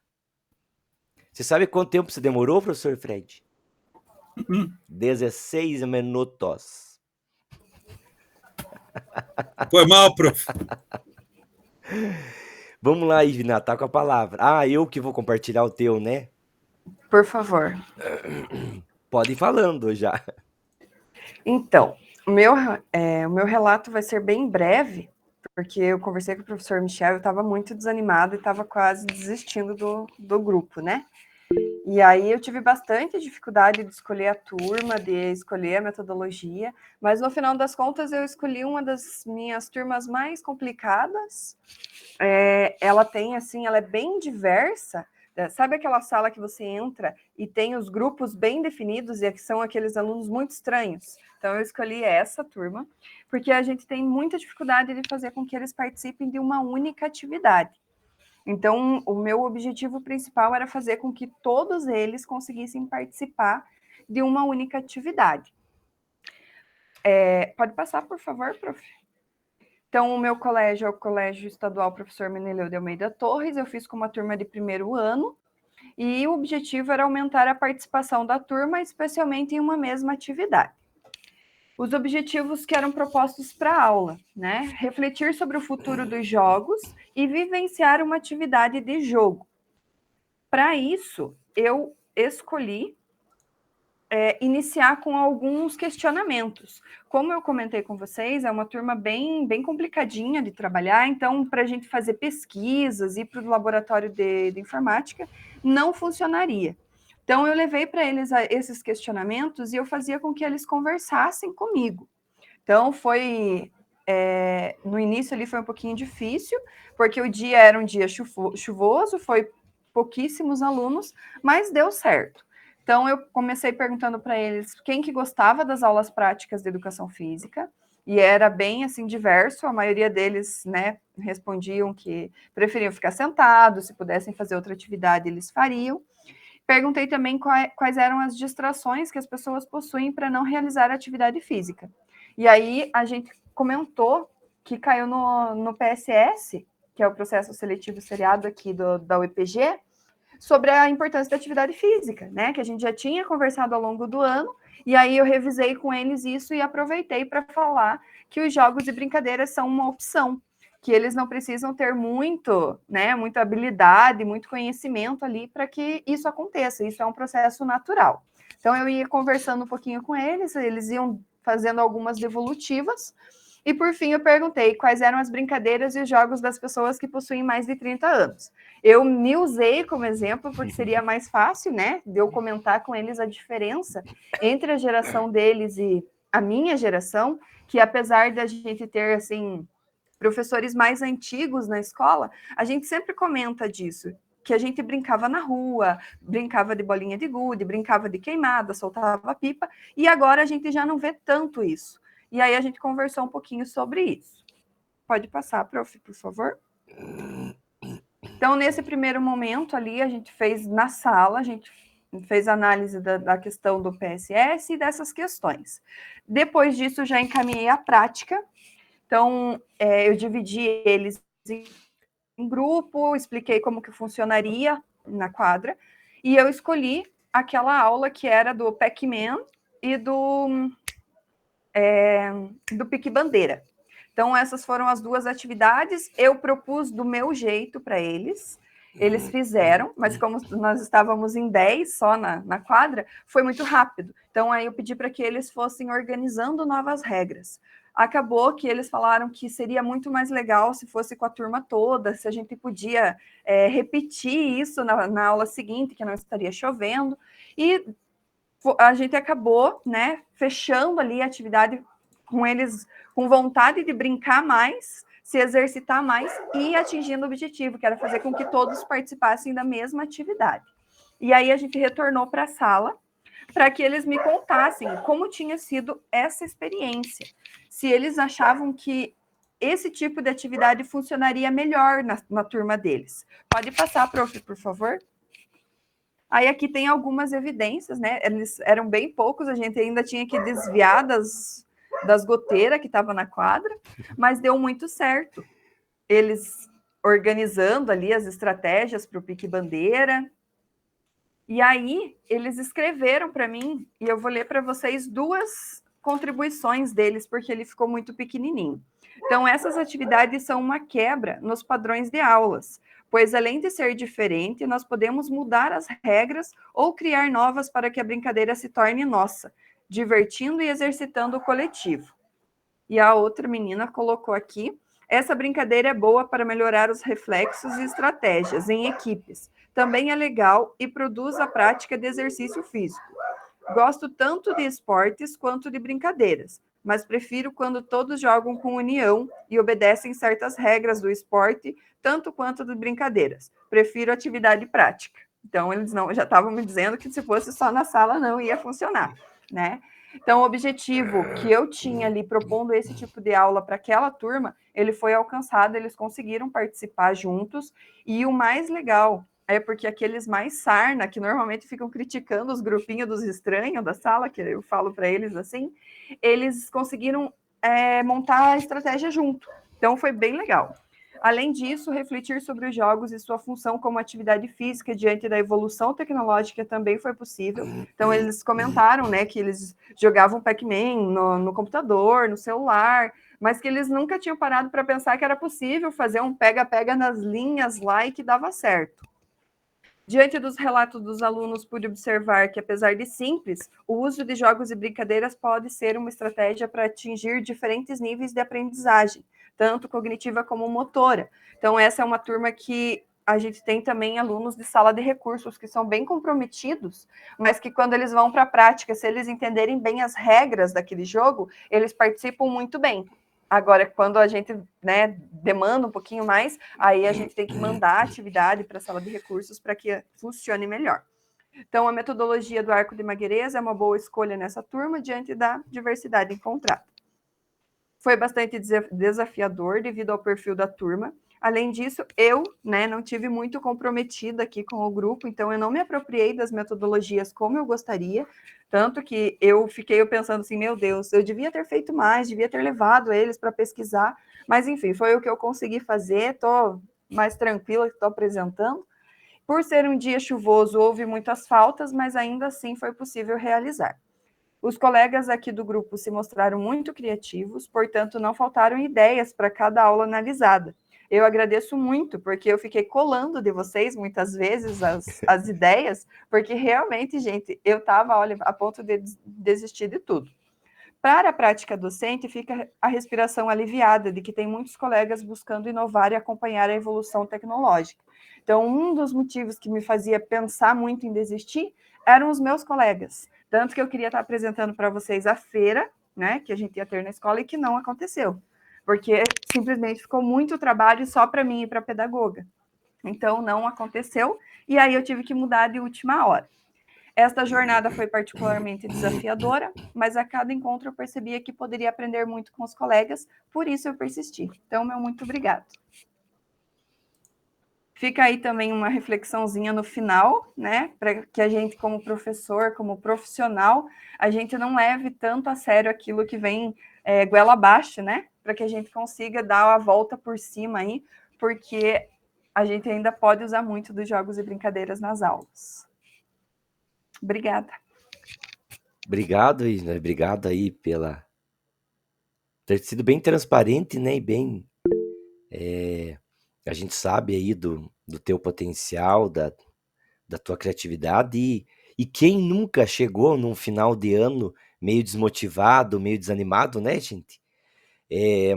Você sabe quanto tempo você demorou, professor Fred? 16 minutos. Foi mal, prof. Vamos lá, Ivna, tá com a palavra. Ah, eu que vou compartilhar o teu, né? Por favor. Pode ir falando já. Então, o meu relato vai ser bem breve, porque eu conversei com o professor Michel, eu estava muito desanimada e estava quase desistindo do grupo, né? E aí eu tive bastante dificuldade de escolher a turma, de escolher a metodologia, mas no final das contas eu escolhi uma das minhas turmas mais complicadas. Ela tem, assim, ela é bem diversa. Sabe aquela sala que você entra e tem os grupos bem definidos e que são aqueles alunos muito estranhos? Então, eu escolhi essa turma, porque a gente tem muita dificuldade de fazer com que eles participem de uma única atividade. Então, o meu objetivo principal era fazer com que todos eles conseguissem participar de uma única atividade. Pode passar, por favor, prof? Então, o meu colégio é o Colégio Estadual Professor Meneleu de Almeida Torres, eu fiz com uma turma de primeiro ano, e o objetivo era aumentar a participação da turma, especialmente em uma mesma atividade. Os objetivos que eram propostos para a aula, né? Refletir sobre o futuro dos jogos e vivenciar uma atividade de jogo. Para isso, eu escolhi iniciar com alguns questionamentos. Como eu comentei com vocês, é uma turma bem complicadinha de trabalhar, então, para a gente fazer pesquisas, ir para o laboratório de informática, não funcionaria. Então, eu levei para eles esses questionamentos e eu fazia com que eles conversassem comigo. Então, no início ali foi um pouquinho difícil, porque o dia era um dia chuvoso, foi pouquíssimos alunos, mas deu certo. Então, eu comecei perguntando para eles quem que gostava das aulas práticas de educação física, e era bem, assim, diverso, a maioria deles, né, respondiam que preferiam ficar sentados, se pudessem fazer outra atividade, eles fariam. Perguntei também quais eram as distrações que as pessoas possuem para não realizar atividade física. E aí, a gente comentou que caiu no PSS, que é o processo seletivo seriado aqui da UEPG, sobre a importância da atividade física, né? Que a gente já tinha conversado ao longo do ano, e aí eu revisei com eles isso e aproveitei para falar que os jogos e brincadeiras são uma opção, que eles não precisam ter muita habilidade, muito conhecimento ali para que isso aconteça. Isso é um processo natural. Então eu ia conversando um pouquinho com eles iam fazendo algumas devolutivas, e por fim eu perguntei quais eram as brincadeiras e os jogos das pessoas que possuem mais de 30 anos. Eu me usei como exemplo, porque seria mais fácil, né, de eu comentar com eles a diferença entre a geração deles e a minha geração, que apesar da gente ter, assim, professores mais antigos na escola, a gente sempre comenta disso, que a gente brincava na rua, brincava de bolinha de gude, brincava de queimada, soltava pipa, e agora a gente já não vê tanto isso. E aí a gente conversou um pouquinho sobre isso. Pode passar, prof, por favor. Então, nesse primeiro momento ali, a gente fez na sala, a gente fez análise da questão do PSS e dessas questões. Depois disso, já encaminhei a prática. Então, eu dividi eles em grupo, expliquei como que funcionaria na quadra, e eu escolhi aquela aula que era do Pac-Man e do Pique-Bandeira. Então, essas foram as duas atividades. Eu propus do meu jeito para eles. Eles fizeram, mas como nós estávamos em 10 só na quadra, foi muito rápido. Então, aí eu pedi para que eles fossem organizando novas regras. Acabou que eles falaram que seria muito mais legal se fosse com a turma toda, se a gente podia repetir isso na aula seguinte, que não estaria chovendo. E a gente acabou, né, fechando ali a atividade com eles com vontade de brincar mais, se exercitar mais e atingindo o objetivo, que era fazer com que todos participassem da mesma atividade. E aí a gente retornou para a sala para que eles me contassem como tinha sido essa experiência. Se eles achavam que esse tipo de atividade funcionaria melhor na turma deles. Pode passar, prof, por favor? Aí aqui tem algumas evidências, né? Eles eram bem poucos, a gente ainda tinha que desviar das goteiras que estavam na quadra, mas deu muito certo. Eles organizando ali as estratégias para o pique-bandeira. E aí, eles escreveram para mim, e eu vou ler para vocês 2 contribuições deles, porque ele ficou muito pequenininho. Então, essas atividades são uma quebra nos padrões de aulas, pois além de ser diferente, nós podemos mudar as regras ou criar novas para que a brincadeira se torne nossa, divertindo e exercitando o coletivo. E a outra menina colocou aqui: essa brincadeira é boa para melhorar os reflexos e estratégias em equipes. Também é legal e produz a prática de exercício físico. Gosto tanto de esportes quanto de brincadeiras, mas prefiro quando todos jogam com união e obedecem certas regras do esporte, tanto quanto de brincadeiras. Prefiro atividade prática. Então, eles não já estavam me dizendo que se fosse só na sala não ia funcionar, né? Então, o objetivo que eu tinha ali propondo esse tipo de aula para aquela turma, ele foi alcançado, eles conseguiram participar juntos, e o mais legal é porque aqueles mais sarna, que normalmente ficam criticando os grupinhos dos estranhos da sala, que eu falo para eles assim, eles conseguiram montar a estratégia junto. Então, foi bem legal. Além disso, refletir sobre os jogos e sua função como atividade física diante da evolução tecnológica também foi possível. Então, eles comentaram, né, que eles jogavam Pac-Man no computador, no celular, mas que eles nunca tinham parado para pensar que era possível fazer um pega-pega nas linhas lá e que dava certo. Diante dos relatos dos alunos, pude observar que, apesar de simples, o uso de jogos e brincadeiras pode ser uma estratégia para atingir diferentes níveis de aprendizagem, tanto cognitiva como motora. Então, essa é uma turma que a gente tem também alunos de sala de recursos que são bem comprometidos, mas que quando eles vão para a prática, se eles entenderem bem as regras daquele jogo, eles participam muito bem. Agora, quando a gente, né, demanda um pouquinho mais, aí a gente tem que mandar a atividade para a sala de recursos para que funcione melhor. Então, a metodologia do arco de Magueiras é uma boa escolha nessa turma, diante da diversidade encontrada. Foi bastante desafiador devido ao perfil da turma. Além disso, eu, né, não tive muito comprometida aqui com o grupo, então eu não me apropriei das metodologias como eu gostaria, tanto que eu fiquei pensando assim, meu Deus, eu devia ter feito mais, devia ter levado eles para pesquisar, mas enfim, foi o que eu consegui fazer, estou mais tranquila que estou apresentando. Por ser um dia chuvoso, houve muitas faltas, mas ainda assim foi possível realizar. Os colegas aqui do grupo se mostraram muito criativos, portanto, não faltaram ideias para cada aula analisada. Eu agradeço muito, porque eu fiquei colando de vocês muitas vezes as ideias, porque realmente, gente, eu estava, olha, a ponto de desistir de tudo. Para a prática docente, fica a respiração aliviada de que tem muitos colegas buscando inovar e acompanhar a evolução tecnológica. Então, um dos motivos que me fazia pensar muito em desistir eram os meus colegas. Tanto que eu queria estar apresentando para vocês a feira, né, que a gente ia ter na escola e que não aconteceu, porque simplesmente ficou muito trabalho só para mim e para a pedagoga. Então, não aconteceu, e aí eu tive que mudar de última hora. Esta jornada foi particularmente desafiadora, mas a cada encontro eu percebia que poderia aprender muito com os colegas, por isso eu persisti. Então, meu muito obrigado. Fica aí também uma reflexãozinha no final, né, para que a gente, como professor, como profissional, a gente não leve tanto a sério aquilo que vem goela abaixo, né, para que a gente consiga dar a volta por cima aí, porque a gente ainda pode usar muito dos jogos e brincadeiras nas aulas. Obrigada. Obrigado, Isna. Obrigado aí pela ter sido bem transparente, né? E bem. A gente sabe aí do teu potencial, da tua criatividade. E quem nunca chegou num final de ano meio desmotivado, meio desanimado, né, gente?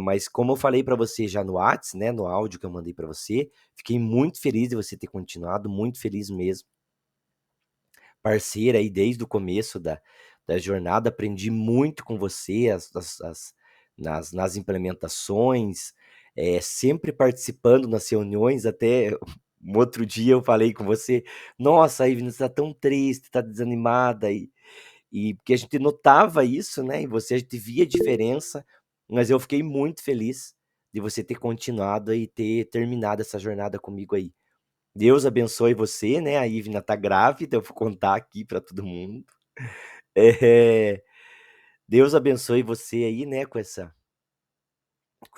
Mas como eu falei para você já no WhatsApp, né, no áudio que eu mandei para você, fiquei muito feliz de você ter continuado, muito feliz mesmo. Parceira aí desde o começo da jornada, aprendi muito com você nas implementações, sempre participando nas reuniões, até um outro dia eu falei com você, nossa, Ivna, você tá tão triste, tá desanimada, e porque a gente notava isso, né, e você, a gente via a diferença, mas eu fiquei muito feliz de você ter continuado e ter terminado essa jornada comigo aí. Deus abençoe você, né? A Ivna tá grávida, eu vou contar aqui para todo mundo. Deus abençoe você aí, né, com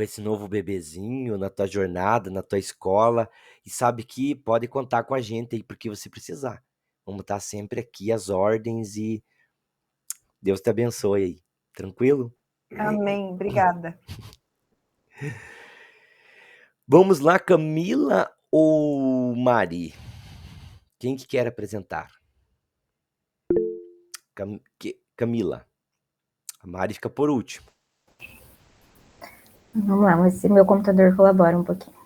esse novo bebezinho na tua jornada, na tua escola, e sabe que pode contar com a gente aí porque você precisar. Vamos estar sempre aqui às ordens e Deus te abençoe aí. Tranquilo? Amém. Obrigada. Vamos lá, Camila ou Mari? Quem que quer apresentar? Camila. A Mari fica por último. Vamos lá, mas meu computador colabora um pouquinho.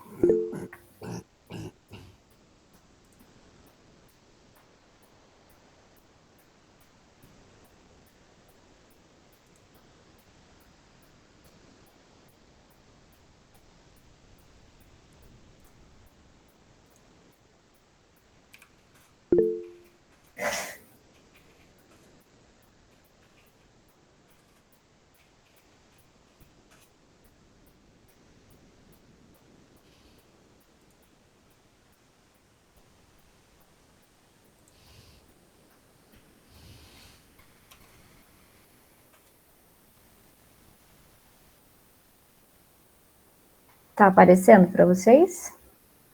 Tá aparecendo para vocês?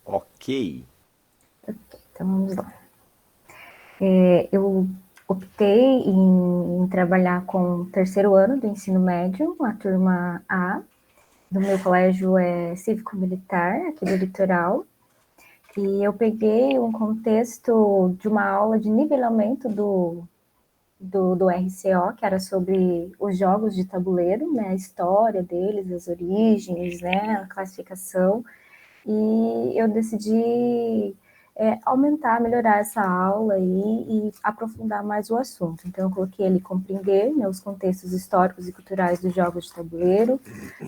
Ok. Então vamos lá. Eu optei em trabalhar com o terceiro ano do ensino médio, a turma A, do meu colégio cívico-militar, aqui do litoral. E eu peguei um contexto de uma aula de nivelamento do RCO, que era sobre os jogos de tabuleiro, né, a história deles, as origens, né, a classificação, e eu decidi aumentar, melhorar essa aula e aprofundar mais o assunto. Então, eu coloquei ele compreender, né, os contextos históricos e culturais dos jogos de tabuleiro,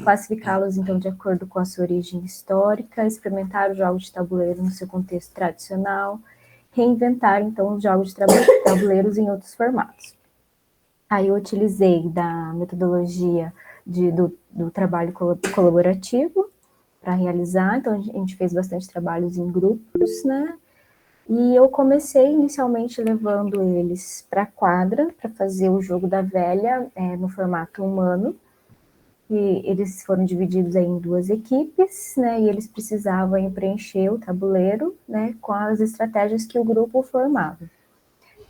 classificá-los, então, de acordo com a sua origem histórica, experimentar os jogos de tabuleiro no seu contexto tradicional, reinventar, então, os jogos de tabuleiros em outros formatos. Aí eu utilizei da metodologia do trabalho colaborativo para realizar, então a gente fez bastante trabalhos em grupos, né? E eu comecei inicialmente levando eles para a quadra para fazer o jogo da velha no formato humano. E eles foram divididos aí em duas equipes, né? E eles precisavam preencher o tabuleiro, né? Com as estratégias que o grupo formava.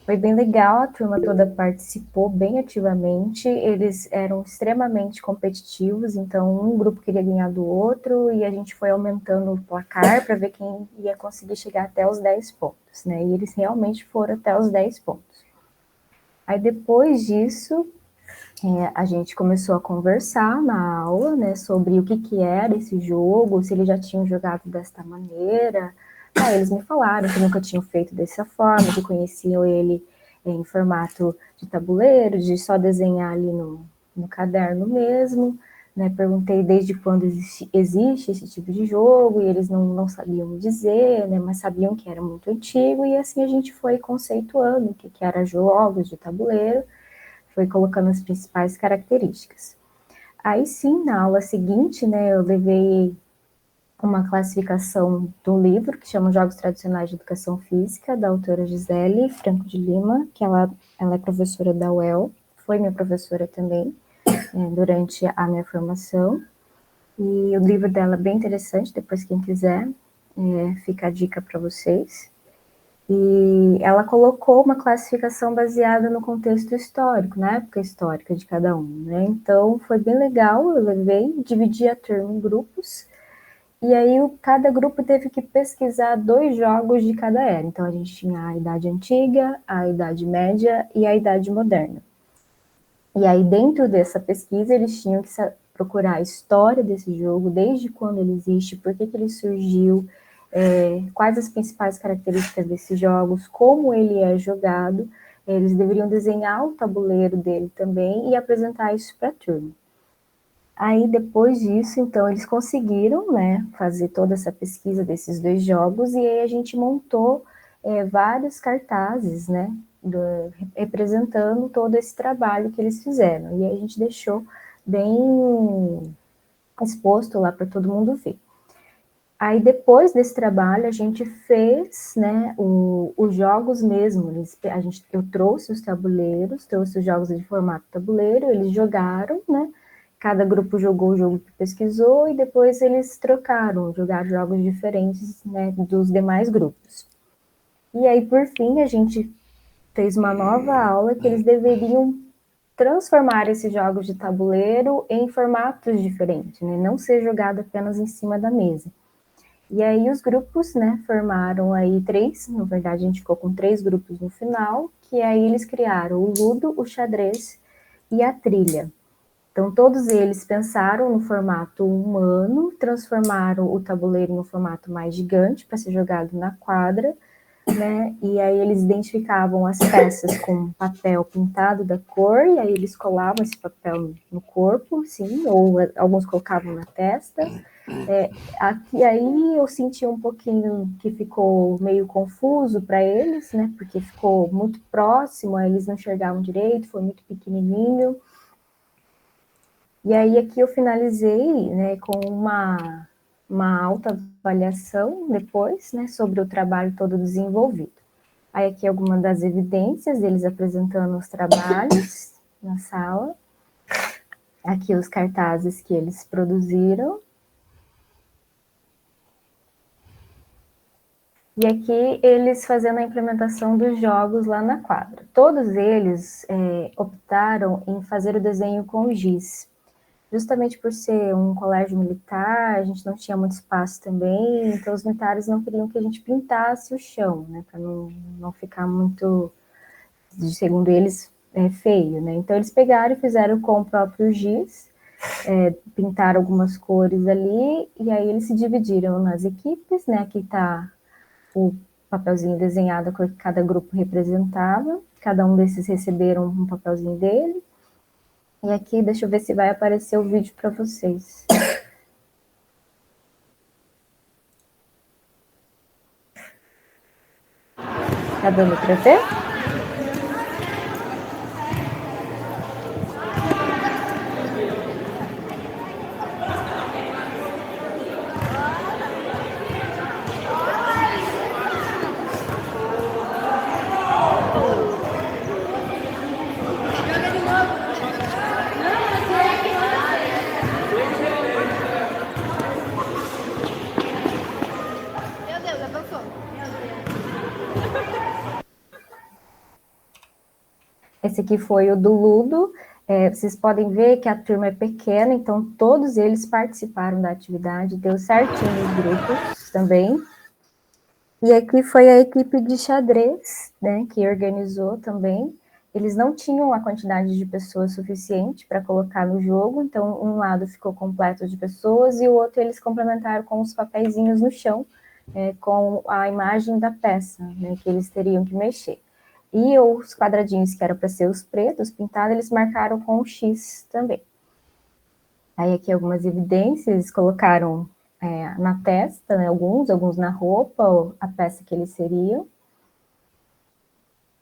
Foi bem legal, a turma toda participou bem ativamente, eles eram extremamente competitivos, então um grupo queria ganhar do outro e a gente foi aumentando o placar para ver quem ia conseguir chegar até os 10 pontos, né? E eles realmente foram até os 10 pontos. Aí depois disso, a gente começou a conversar na aula, né, sobre o que era esse jogo, se eles já tinham jogado desta maneira. Aí eles me falaram que nunca tinham feito dessa forma, que conheciam ele em formato de tabuleiro, de só desenhar ali no caderno mesmo, né? Perguntei desde quando existe esse tipo de jogo, e eles não sabiam me dizer, né? Mas sabiam que era muito antigo, e assim a gente foi conceituando o que era jogos de tabuleiro, foi colocando as principais características. Aí sim, na aula seguinte, né, eu levei uma classificação do livro que chama Jogos Tradicionais de Educação Física, da autora Gisele Franco de Lima, que ela é professora da UEL, foi minha professora também durante a minha formação. E o livro dela é bem interessante, depois quem quiser, fica a dica para vocês. E ela colocou uma classificação baseada no contexto histórico, na época histórica de cada um, né? Então, foi bem legal, eu levei, dividi a turma em grupos, e aí cada grupo teve que pesquisar 2 jogos de cada era. Então, a gente tinha a Idade Antiga, a Idade Média e a Idade Moderna. E aí, dentro dessa pesquisa, eles tinham que procurar a história desse jogo, desde quando ele existe, por que ele surgiu, quais as principais características desses jogos, como ele é jogado. Eles deveriam desenhar o tabuleiro dele também e apresentar isso para a turma. Aí, depois disso, então, eles conseguiram, né, fazer toda essa pesquisa desses 2 jogos, e aí a gente montou vários cartazes, né, representando todo esse trabalho que eles fizeram. E aí a gente deixou bem exposto lá para todo mundo ver. Aí, depois desse trabalho, a gente fez, né, os jogos mesmo. Eu trouxe os tabuleiros, trouxe os jogos de formato tabuleiro, eles jogaram, né? Cada grupo jogou o jogo que pesquisou e depois eles jogaram jogos diferentes, né, dos demais grupos. E aí, por fim, a gente fez uma nova aula que eles deveriam transformar esses jogos de tabuleiro em formatos diferentes, né? Não ser jogado apenas em cima da mesa. E aí os grupos, né, formaram aí 3, na verdade a gente ficou com 3 grupos no final, que aí eles criaram o ludo, o xadrez e a trilha. Então todos eles pensaram no formato humano, transformaram o tabuleiro em um formato mais gigante para ser jogado na quadra, né, e aí eles identificavam as peças com papel pintado da cor, e aí eles colavam esse papel no corpo, sim, ou alguns colocavam na testa. Aqui aí eu senti um pouquinho que ficou meio confuso para eles, né? Porque ficou muito próximo, aí eles não enxergavam direito, foi muito pequenininho. E aí aqui eu finalizei, né, com uma alta avaliação depois, né, sobre o trabalho todo desenvolvido. Aí aqui algumas das evidências, eles apresentando os trabalhos na sala. Aqui os cartazes que eles produziram. E aqui eles fazendo a implementação dos jogos lá na quadra. Todos eles optaram em fazer o desenho com giz. Justamente por ser um colégio militar, a gente não tinha muito espaço também, então os militares não queriam que a gente pintasse o chão, né, para não ficar muito, segundo eles, feio, né. Então eles pegaram e fizeram com o próprio giz, pintaram algumas cores ali, e aí eles se dividiram nas equipes, né, aqui está o papelzinho desenhado, a cor que cada grupo representava. Cada um desses receberam um papelzinho dele. E aqui, deixa eu ver se vai aparecer o vídeo para vocês. Tá dando para ver? Esse aqui foi o do Ludo. Vocês podem ver que a turma é pequena, então todos eles participaram da atividade, deu certinho os grupos também. E aqui foi a equipe de xadrez, né, que organizou também. Eles não tinham a quantidade de pessoas suficiente para colocar no jogo, então um lado ficou completo de pessoas e o outro eles complementaram com os papeizinhos no chão, com a imagem da peça, né, que eles teriam que mexer. E os quadradinhos que eram para ser os pretos pintados, eles marcaram com o X também. Aí aqui algumas evidências, eles colocaram na testa, né, alguns na roupa, a peça que eles seriam.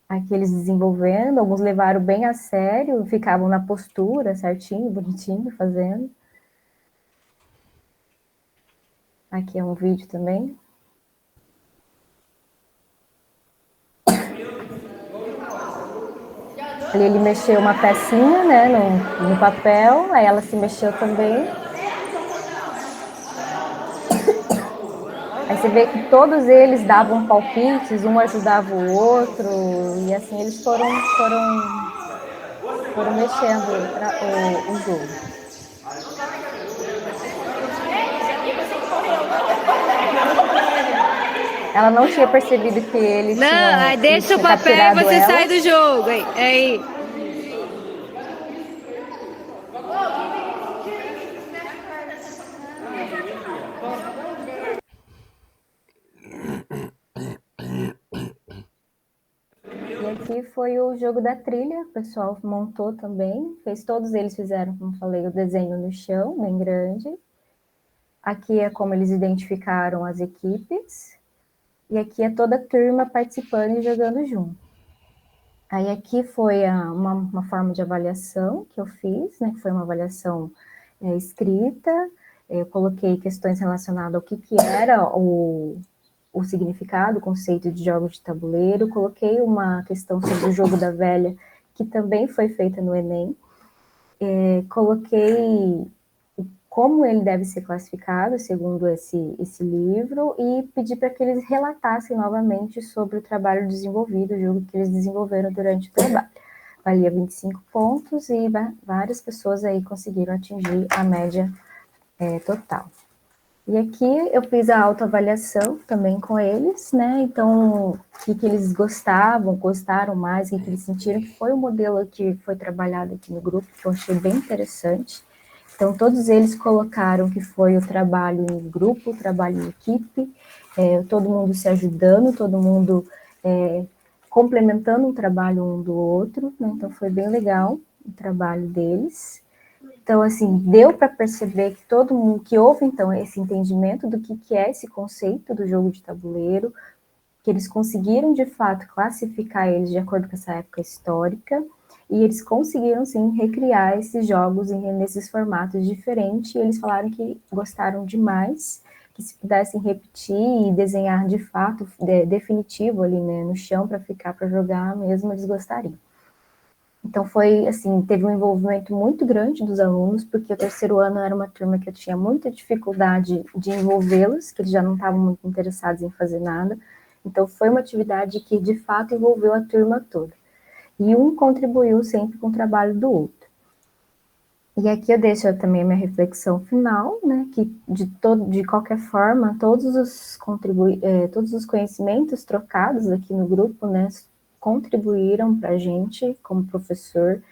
Aqui eles desenvolvendo, alguns levaram bem a sério, ficavam na postura certinho, bonitinho, fazendo. Aqui é um vídeo também. Ali ele mexeu uma pecinha, né, no papel, aí ela se mexeu também. Aí você vê que todos eles davam palpites, um ajudava o outro, e assim eles foram mexendo o jogo. Ela não tinha percebido que eles Não, aí deixa o papel e você sai do jogo. Aí. E aqui foi o jogo da trilha, o pessoal montou também, todos eles fizeram, como falei, o desenho no chão, bem grande. Aqui é como eles identificaram as equipes, e aqui é toda a turma participando e jogando junto. Aí aqui foi uma forma de avaliação que eu fiz, né, que foi uma avaliação escrita, Eu coloquei questões relacionadas ao que era o significado, o conceito de jogos de tabuleiro. Coloquei uma questão sobre o jogo da velha, que também foi feita no Enem. Coloquei como ele deve ser classificado, segundo esse livro, e pedi para que eles relatassem novamente sobre o trabalho desenvolvido, o jogo que eles desenvolveram durante o trabalho. Valia 25 pontos e várias pessoas aí conseguiram atingir a média total. E aqui eu fiz a autoavaliação também com eles, né? Então, o que eles gostaram mais, o que eles sentiram, que foi o modelo que foi trabalhado aqui no grupo, que eu achei bem interessante. Então, todos eles colocaram que foi o trabalho em grupo, o trabalho em equipe, todo mundo se ajudando, todo mundo complementando o trabalho um do outro, né? Então, foi bem legal o trabalho deles. Então, assim, deu para perceber que todo mundo, que houve, então, esse entendimento do que é esse conceito do jogo de tabuleiro, que eles conseguiram, de fato, classificar eles de acordo com essa época histórica, e eles conseguiram, sim, recriar esses jogos nesses formatos diferentes, e eles falaram que gostaram demais, que se pudessem repetir e desenhar, de fato, definitivo ali, né, no chão para ficar para jogar mesmo, eles gostariam. Então, foi, assim, teve um envolvimento muito grande dos alunos, porque o terceiro ano era uma turma que eu tinha muita dificuldade de envolvê-los, que eles já não estavam muito interessados em fazer nada. Então, foi uma atividade que, de fato, envolveu a turma toda. E um contribuiu sempre com o trabalho do outro. E aqui eu deixo também a minha reflexão final, né, que de qualquer forma, todos os conhecimentos trocados aqui no grupo, né, contribuíram para a gente, como professor,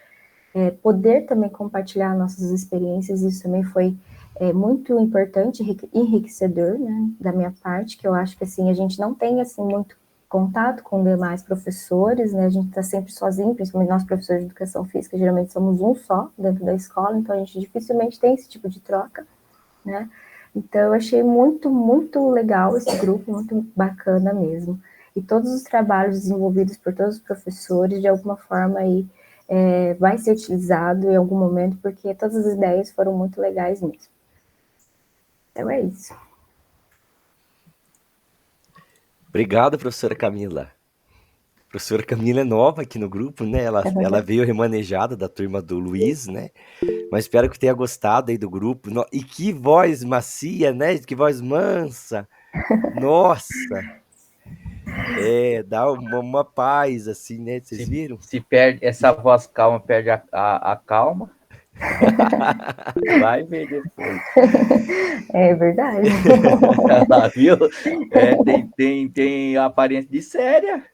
poder também compartilhar nossas experiências, isso também foi muito importante, enriquecedor, né, da minha parte, que eu acho que, assim, a gente não tem, assim, muito contato com demais professores, né, a gente está sempre sozinho, principalmente nós professores de educação física, geralmente somos um só dentro da escola, então a gente dificilmente tem esse tipo de troca, né, então eu achei muito, muito legal esse grupo, muito bacana mesmo, e todos os trabalhos desenvolvidos por todos os professores, de alguma forma aí, vai ser utilizado em algum momento, porque todas as ideias foram muito legais mesmo. Então é isso. Obrigado, professora Camila. A professora Camila é nova aqui no grupo, né? Ela veio remanejada da turma do Luiz, né? Mas espero que tenha gostado aí do grupo. E que voz macia, né? Que voz mansa. Nossa! Dá uma paz, assim, né? Vocês viram? Se perde, essa voz calma perde a calma. Vai ver depois. É verdade. Ela viu? Tem aparência de séria.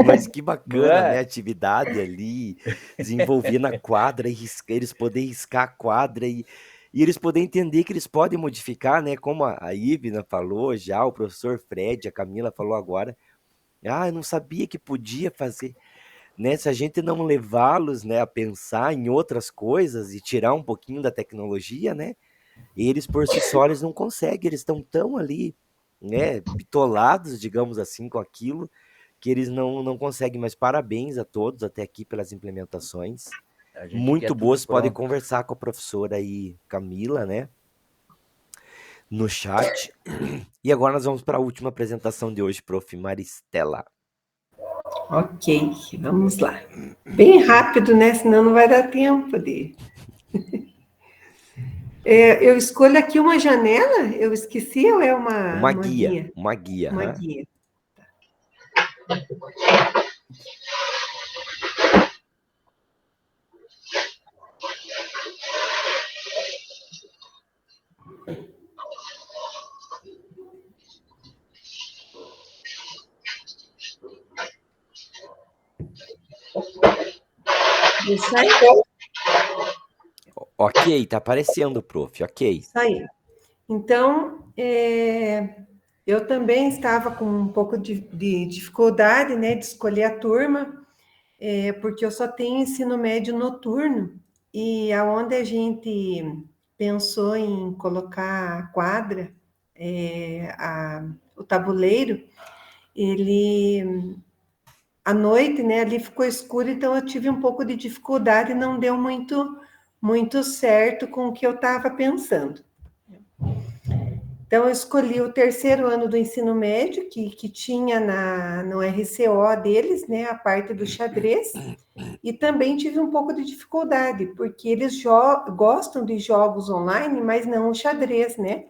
Mas que bacana, né? A atividade ali, desenvolver na quadra, eles poderem riscar a quadra e eles poderem entender que eles podem modificar, né? Como a Ivna falou já, o professor Fred, a Camila falou agora. Eu não sabia que podia fazer. Né, se a gente não levá-los, né, a pensar em outras coisas e tirar um pouquinho da tecnologia, né, eles por si só eles não conseguem, eles estão tão ali, né, bitolados, digamos assim, com aquilo, que eles não conseguem. Mas parabéns a todos até aqui pelas implementações, muito boas. Podem conversar com a professora aí, Camila, né, no chat. E agora nós vamos para a última apresentação de hoje, prof. Maristela. Ok, vamos lá. Bem rápido, né? Senão não vai dar tempo de... eu escolho aqui uma janela, eu esqueci, ou é uma guia? Uma guia. Uma guia. Isso aí. Ok, tá aparecendo, prof. Ok. Isso aí. Então, eu também estava com um pouco de dificuldade, né, de escolher a turma, porque eu só tenho ensino médio noturno, e aonde a gente pensou em colocar a quadra, o tabuleiro, ele... À noite, né, ali ficou escuro, então eu tive um pouco de dificuldade, não deu muito certo com o que eu estava pensando. Então, eu escolhi o terceiro ano do ensino médio, que tinha no RCO deles, né, a parte do xadrez, e também tive um pouco de dificuldade, porque eles gostam de jogos online, mas não o xadrez, né?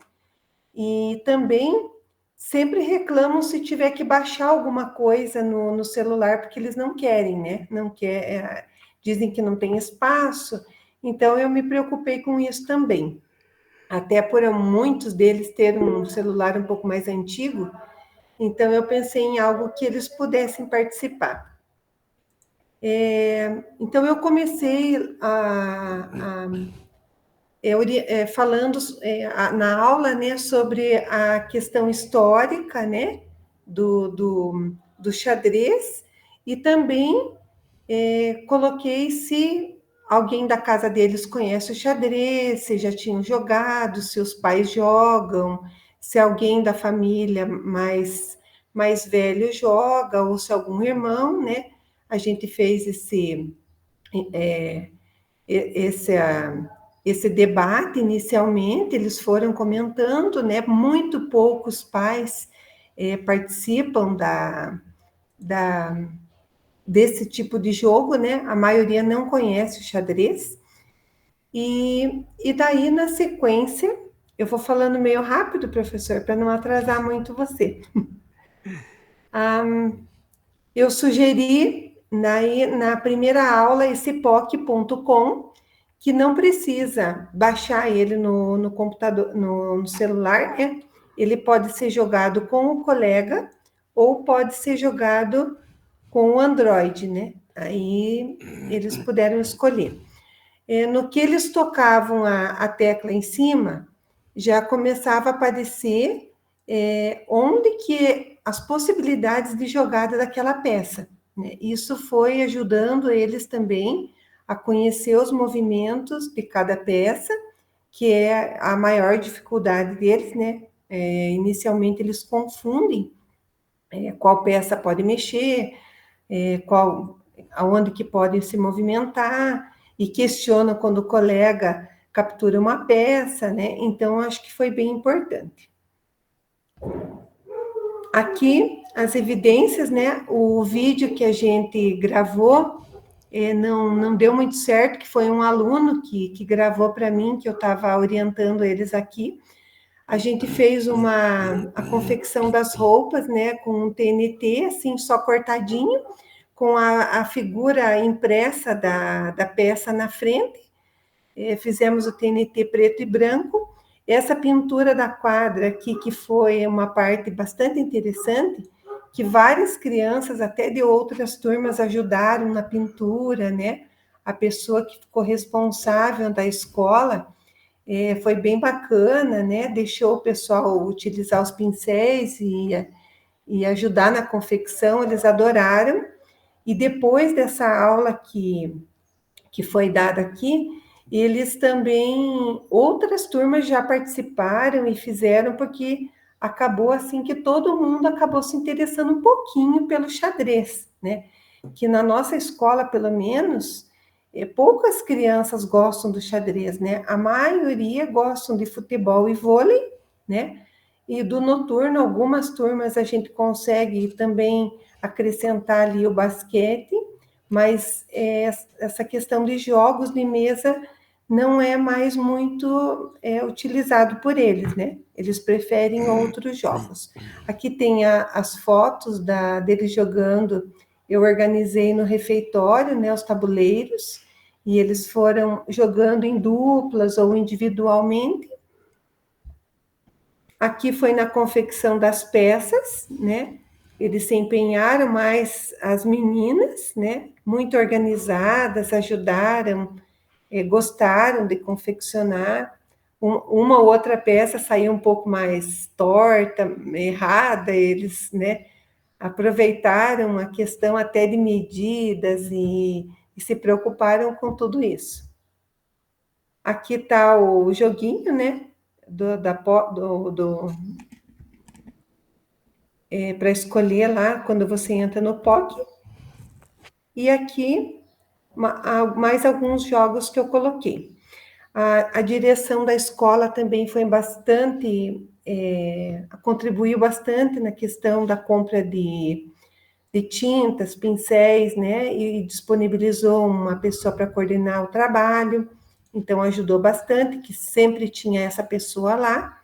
E também sempre reclamam se tiver que baixar alguma coisa no celular, porque eles não querem, né? Não quer, dizem que não tem espaço, então eu me preocupei com isso também. Até por muitos deles terem um celular um pouco mais antigo, então eu pensei em algo que eles pudessem participar. Então eu comecei falando na aula, né, sobre a questão histórica, né, do xadrez, e também coloquei se alguém da casa deles conhece o xadrez, se já tinham jogado, se os pais jogam, se alguém da família mais velho joga, ou se algum irmão, né? A gente fez esse debate inicialmente, eles foram comentando, né? Muito poucos pais participam desse tipo de jogo, né? A maioria não conhece o xadrez. E daí, na sequência, eu vou falando meio rápido, professor, para não atrasar muito você. Eu sugeri na primeira aula esse POC.com, que não precisa baixar ele no computador, no celular, né? Ele pode ser jogado com o colega ou pode ser jogado com o Android, né? Aí eles puderam escolher. No que eles tocavam a tecla em cima, já começava a aparecer onde que as possibilidades de jogada daquela peça, né? Isso foi ajudando eles também a conhecer os movimentos de cada peça, que é a maior dificuldade deles, né? Inicialmente eles confundem qual peça pode mexer, aonde que pode se movimentar, e questionam quando o colega captura uma peça, né? Então, acho que foi bem importante. Aqui, as evidências, né? O vídeo que a gente gravou não deu muito certo, que foi um aluno que gravou para mim, que eu estava orientando eles aqui. A gente fez a confecção das roupas, né? Com um TNT, assim, só cortadinho, com a figura impressa da peça na frente. Fizemos o TNT preto e branco. Essa pintura da quadra aqui, que foi uma parte bastante interessante, que várias crianças, até de outras turmas, ajudaram na pintura, né? A pessoa que ficou responsável da escola foi bem bacana, né? Deixou o pessoal utilizar os pincéis e ajudar na confecção, eles adoraram. E depois dessa aula que foi dada aqui, eles também, outras turmas já participaram e fizeram, porque acabou assim que todo mundo acabou se interessando um pouquinho pelo xadrez, né? Que na nossa escola, pelo menos, poucas crianças gostam do xadrez, né? A maioria gostam de futebol e vôlei, né? E do noturno, algumas turmas a gente consegue também acrescentar ali o basquete, mas essa questão de jogos de mesa não é mais muito utilizado por eles, né? Eles preferem outros jogos. Aqui tem as fotos deles jogando, eu organizei no refeitório, né, os tabuleiros, e eles foram jogando em duplas ou individualmente. Aqui foi na confecção das peças, né? Eles se empenharam mais, as meninas, né? Muito organizadas, ajudaram, gostaram de confeccionar. Uma ou outra peça saiu um pouco mais torta, errada, eles, né, aproveitaram a questão até de medidas e se preocuparam com tudo isso. Aqui está o joguinho, né, para escolher lá quando você entra no POC. E aqui mais alguns jogos que eu coloquei. A direção da escola também foi bastante, contribuiu bastante na questão da compra de tintas, pincéis, né? E disponibilizou uma pessoa para coordenar o trabalho, então ajudou bastante, que sempre tinha essa pessoa lá.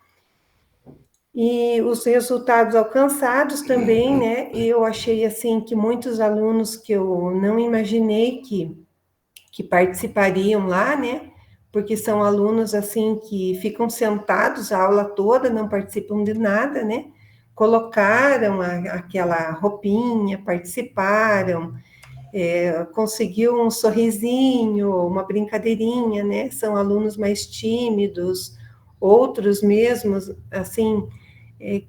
E os resultados alcançados também, né? Eu achei assim que muitos alunos que eu não imaginei que participariam lá, né? Porque são alunos assim que ficam sentados a aula toda, não participam de nada, né? Colocaram aquela roupinha, participaram, conseguiu um sorrisinho, uma brincadeirinha, né? São alunos mais tímidos, outros mesmos, assim,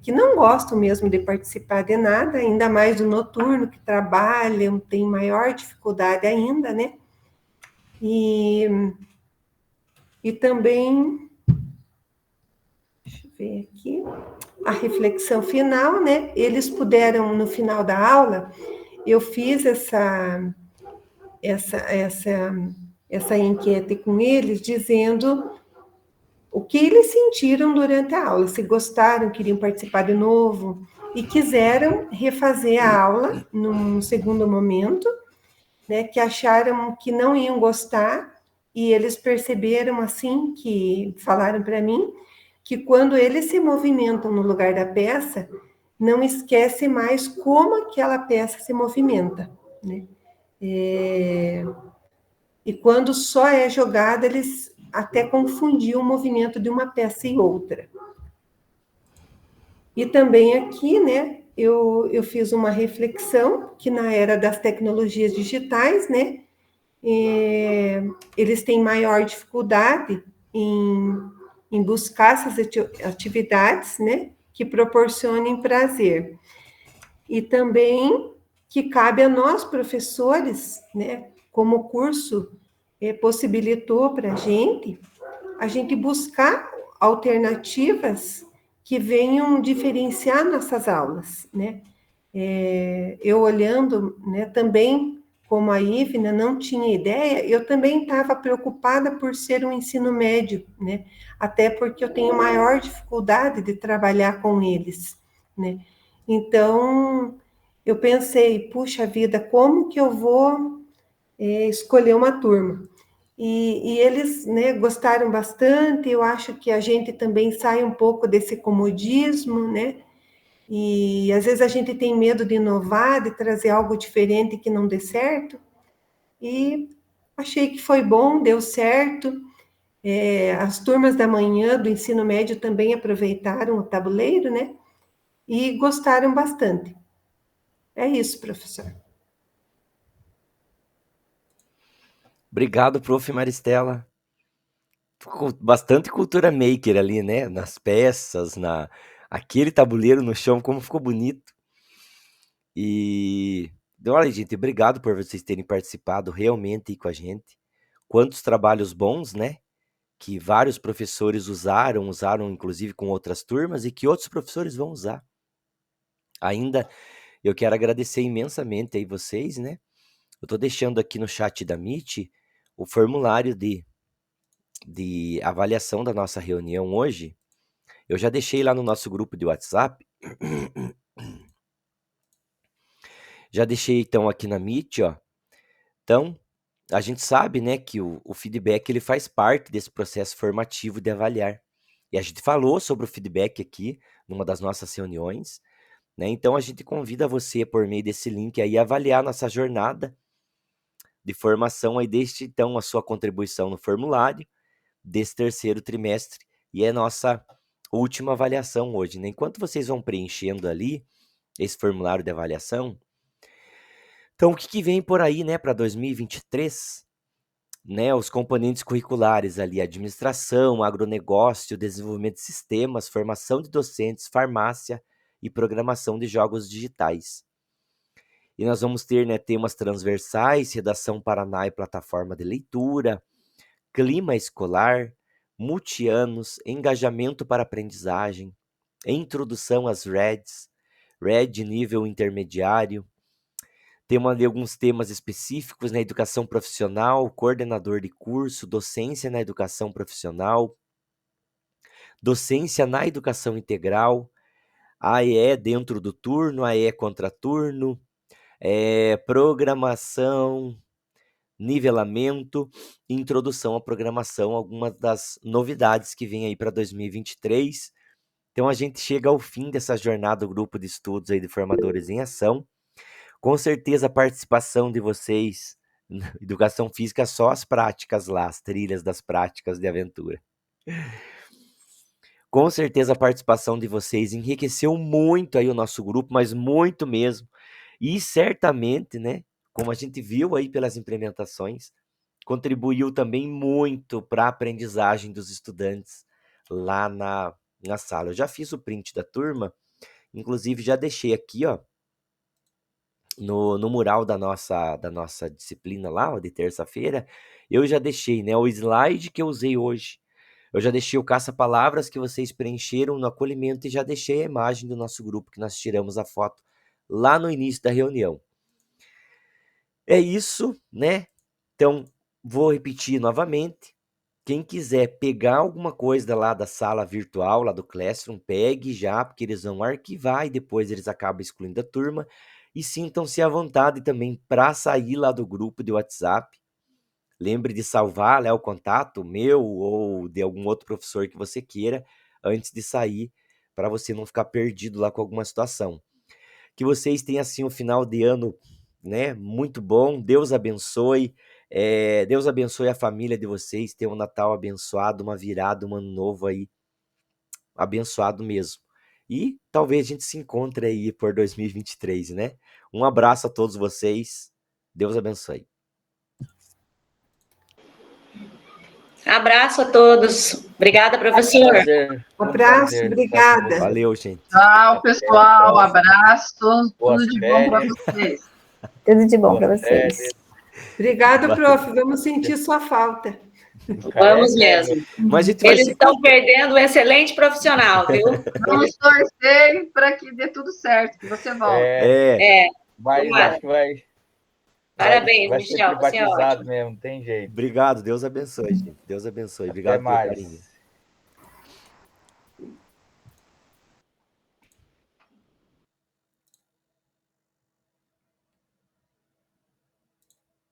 que não gostam mesmo de participar de nada, ainda mais do noturno, que trabalham, tem maior dificuldade ainda, né? E também, deixa eu ver aqui, a reflexão final, né? Eles puderam, no final da aula, eu fiz essa enquete com eles, dizendo o que eles sentiram durante a aula, se gostaram, queriam participar de novo, e quiseram refazer a aula num segundo momento, né, que acharam que não iam gostar, e eles perceberam, assim, que falaram para mim, que quando eles se movimentam no lugar da peça, não esquece mais como aquela peça se movimenta, né? E quando só é jogada, eles até confundiam o movimento de uma peça e outra. E também aqui, né, eu fiz uma reflexão que na era das tecnologias digitais, né, eles têm maior dificuldade em buscar essas atividades, né, que proporcionem prazer. E também que cabe a nós, professores, né, como o curso possibilitou para a gente buscar alternativas que venham diferenciar nossas aulas, né? Eu olhando, né, também, como a Ivna não tinha ideia, eu também estava preocupada por ser um ensino médio, né? Até porque eu tenho maior dificuldade de trabalhar com eles, né? Então, eu pensei, puxa vida, como que eu vou escolher uma turma? E eles, né, gostaram bastante, eu acho que a gente também sai um pouco desse comodismo, né? E às vezes a gente tem medo de inovar, de trazer algo diferente que não dê certo. E achei que foi bom, deu certo. As turmas da manhã do ensino médio também aproveitaram o tabuleiro, né? E gostaram bastante. É isso, professor. Obrigado, prof. Maristela. Ficou bastante cultura maker ali, né? Nas peças, aquele tabuleiro no chão, como ficou bonito. E olha, gente, obrigado por vocês terem participado realmente aí com a gente. Quantos trabalhos bons, né? Que vários professores usaram inclusive com outras turmas e que outros professores vão usar. Ainda eu quero agradecer imensamente aí vocês, né? Eu tô deixando aqui no chat da Meet o formulário de avaliação da nossa reunião hoje. Eu já deixei lá no nosso grupo de WhatsApp. Já deixei então aqui na Meet, ó. Então, a gente sabe, né, que o feedback ele faz parte desse processo formativo de avaliar. E a gente falou sobre o feedback aqui numa das nossas reuniões, né? Então a gente convida você por meio desse link aí a avaliar nossa jornada de formação aí, deixe então a sua contribuição no formulário desse terceiro trimestre e é nossa última avaliação hoje, né? Enquanto vocês vão preenchendo ali esse formulário de avaliação, então o que vem por aí, né, para 2023? Né, os componentes curriculares ali, administração, agronegócio, desenvolvimento de sistemas, formação de docentes, farmácia e programação de jogos digitais. E nós vamos ter, né, temas transversais, redação Paraná e plataforma de leitura, clima escolar, multianos, engajamento para aprendizagem, introdução às REDs, RED nível intermediário, Temos ali alguns temas específicos na educação profissional, coordenador de curso, docência na educação profissional, docência na educação integral, AE dentro do turno, AE contraturno, programação, nivelamento, introdução à programação, algumas das novidades que vem aí para 2023. Então a gente chega ao fim dessa jornada do grupo de estudos aí de formadores em ação. Com certeza a participação de vocês na educação física, só as práticas lá, as trilhas das práticas de aventura. Com certeza a participação de vocês enriqueceu muito aí o nosso grupo, mas muito mesmo. E certamente, né, como a gente viu aí pelas implementações, contribuiu também muito para a aprendizagem dos estudantes lá na sala. Eu já fiz o print da turma, inclusive já deixei aqui, ó, no mural da nossa disciplina lá, ó, de terça-feira, eu já deixei, né, o slide que eu usei hoje. Eu já deixei o caça-palavras que vocês preencheram no acolhimento e já deixei a imagem do nosso grupo, que nós tiramos a foto lá no início da reunião. É isso, né? Então, vou repetir novamente. Quem quiser pegar alguma coisa lá da sala virtual, lá do Classroom, pegue já, porque eles vão arquivar e depois eles acabam excluindo a turma. E sintam-se à vontade também para sair lá do grupo de WhatsApp. Lembre de salvar, né, o contato meu ou de algum outro professor que você queira antes de sair, para você não ficar perdido lá com alguma situação. Que vocês tenham assim um final de ano, né, muito bom. Deus abençoe. Deus abençoe a família de vocês. Tenham um Natal abençoado, uma virada, um ano novo aí abençoado mesmo. E talvez a gente se encontre aí por 2023, né? Um abraço a todos vocês. Deus abençoe. Abraço a todos. Obrigada, professor. Abraço, obrigada. Valeu, gente. Tchau, pessoal. Abraço. Tudo de bom para vocês. Tudo de bom para vocês. Obrigado, prof. Vamos sentir sua falta. Vamos mesmo. Mas eles estão perdendo um excelente profissional, viu? Vamos torcer para que dê tudo certo, que você volte. Mas acho que vai. Parabéns, vai Michel. Ser privatizado mesmo, não tem jeito. Obrigado, Deus abençoe, gente. Deus abençoe. Obrigado pelo carinho.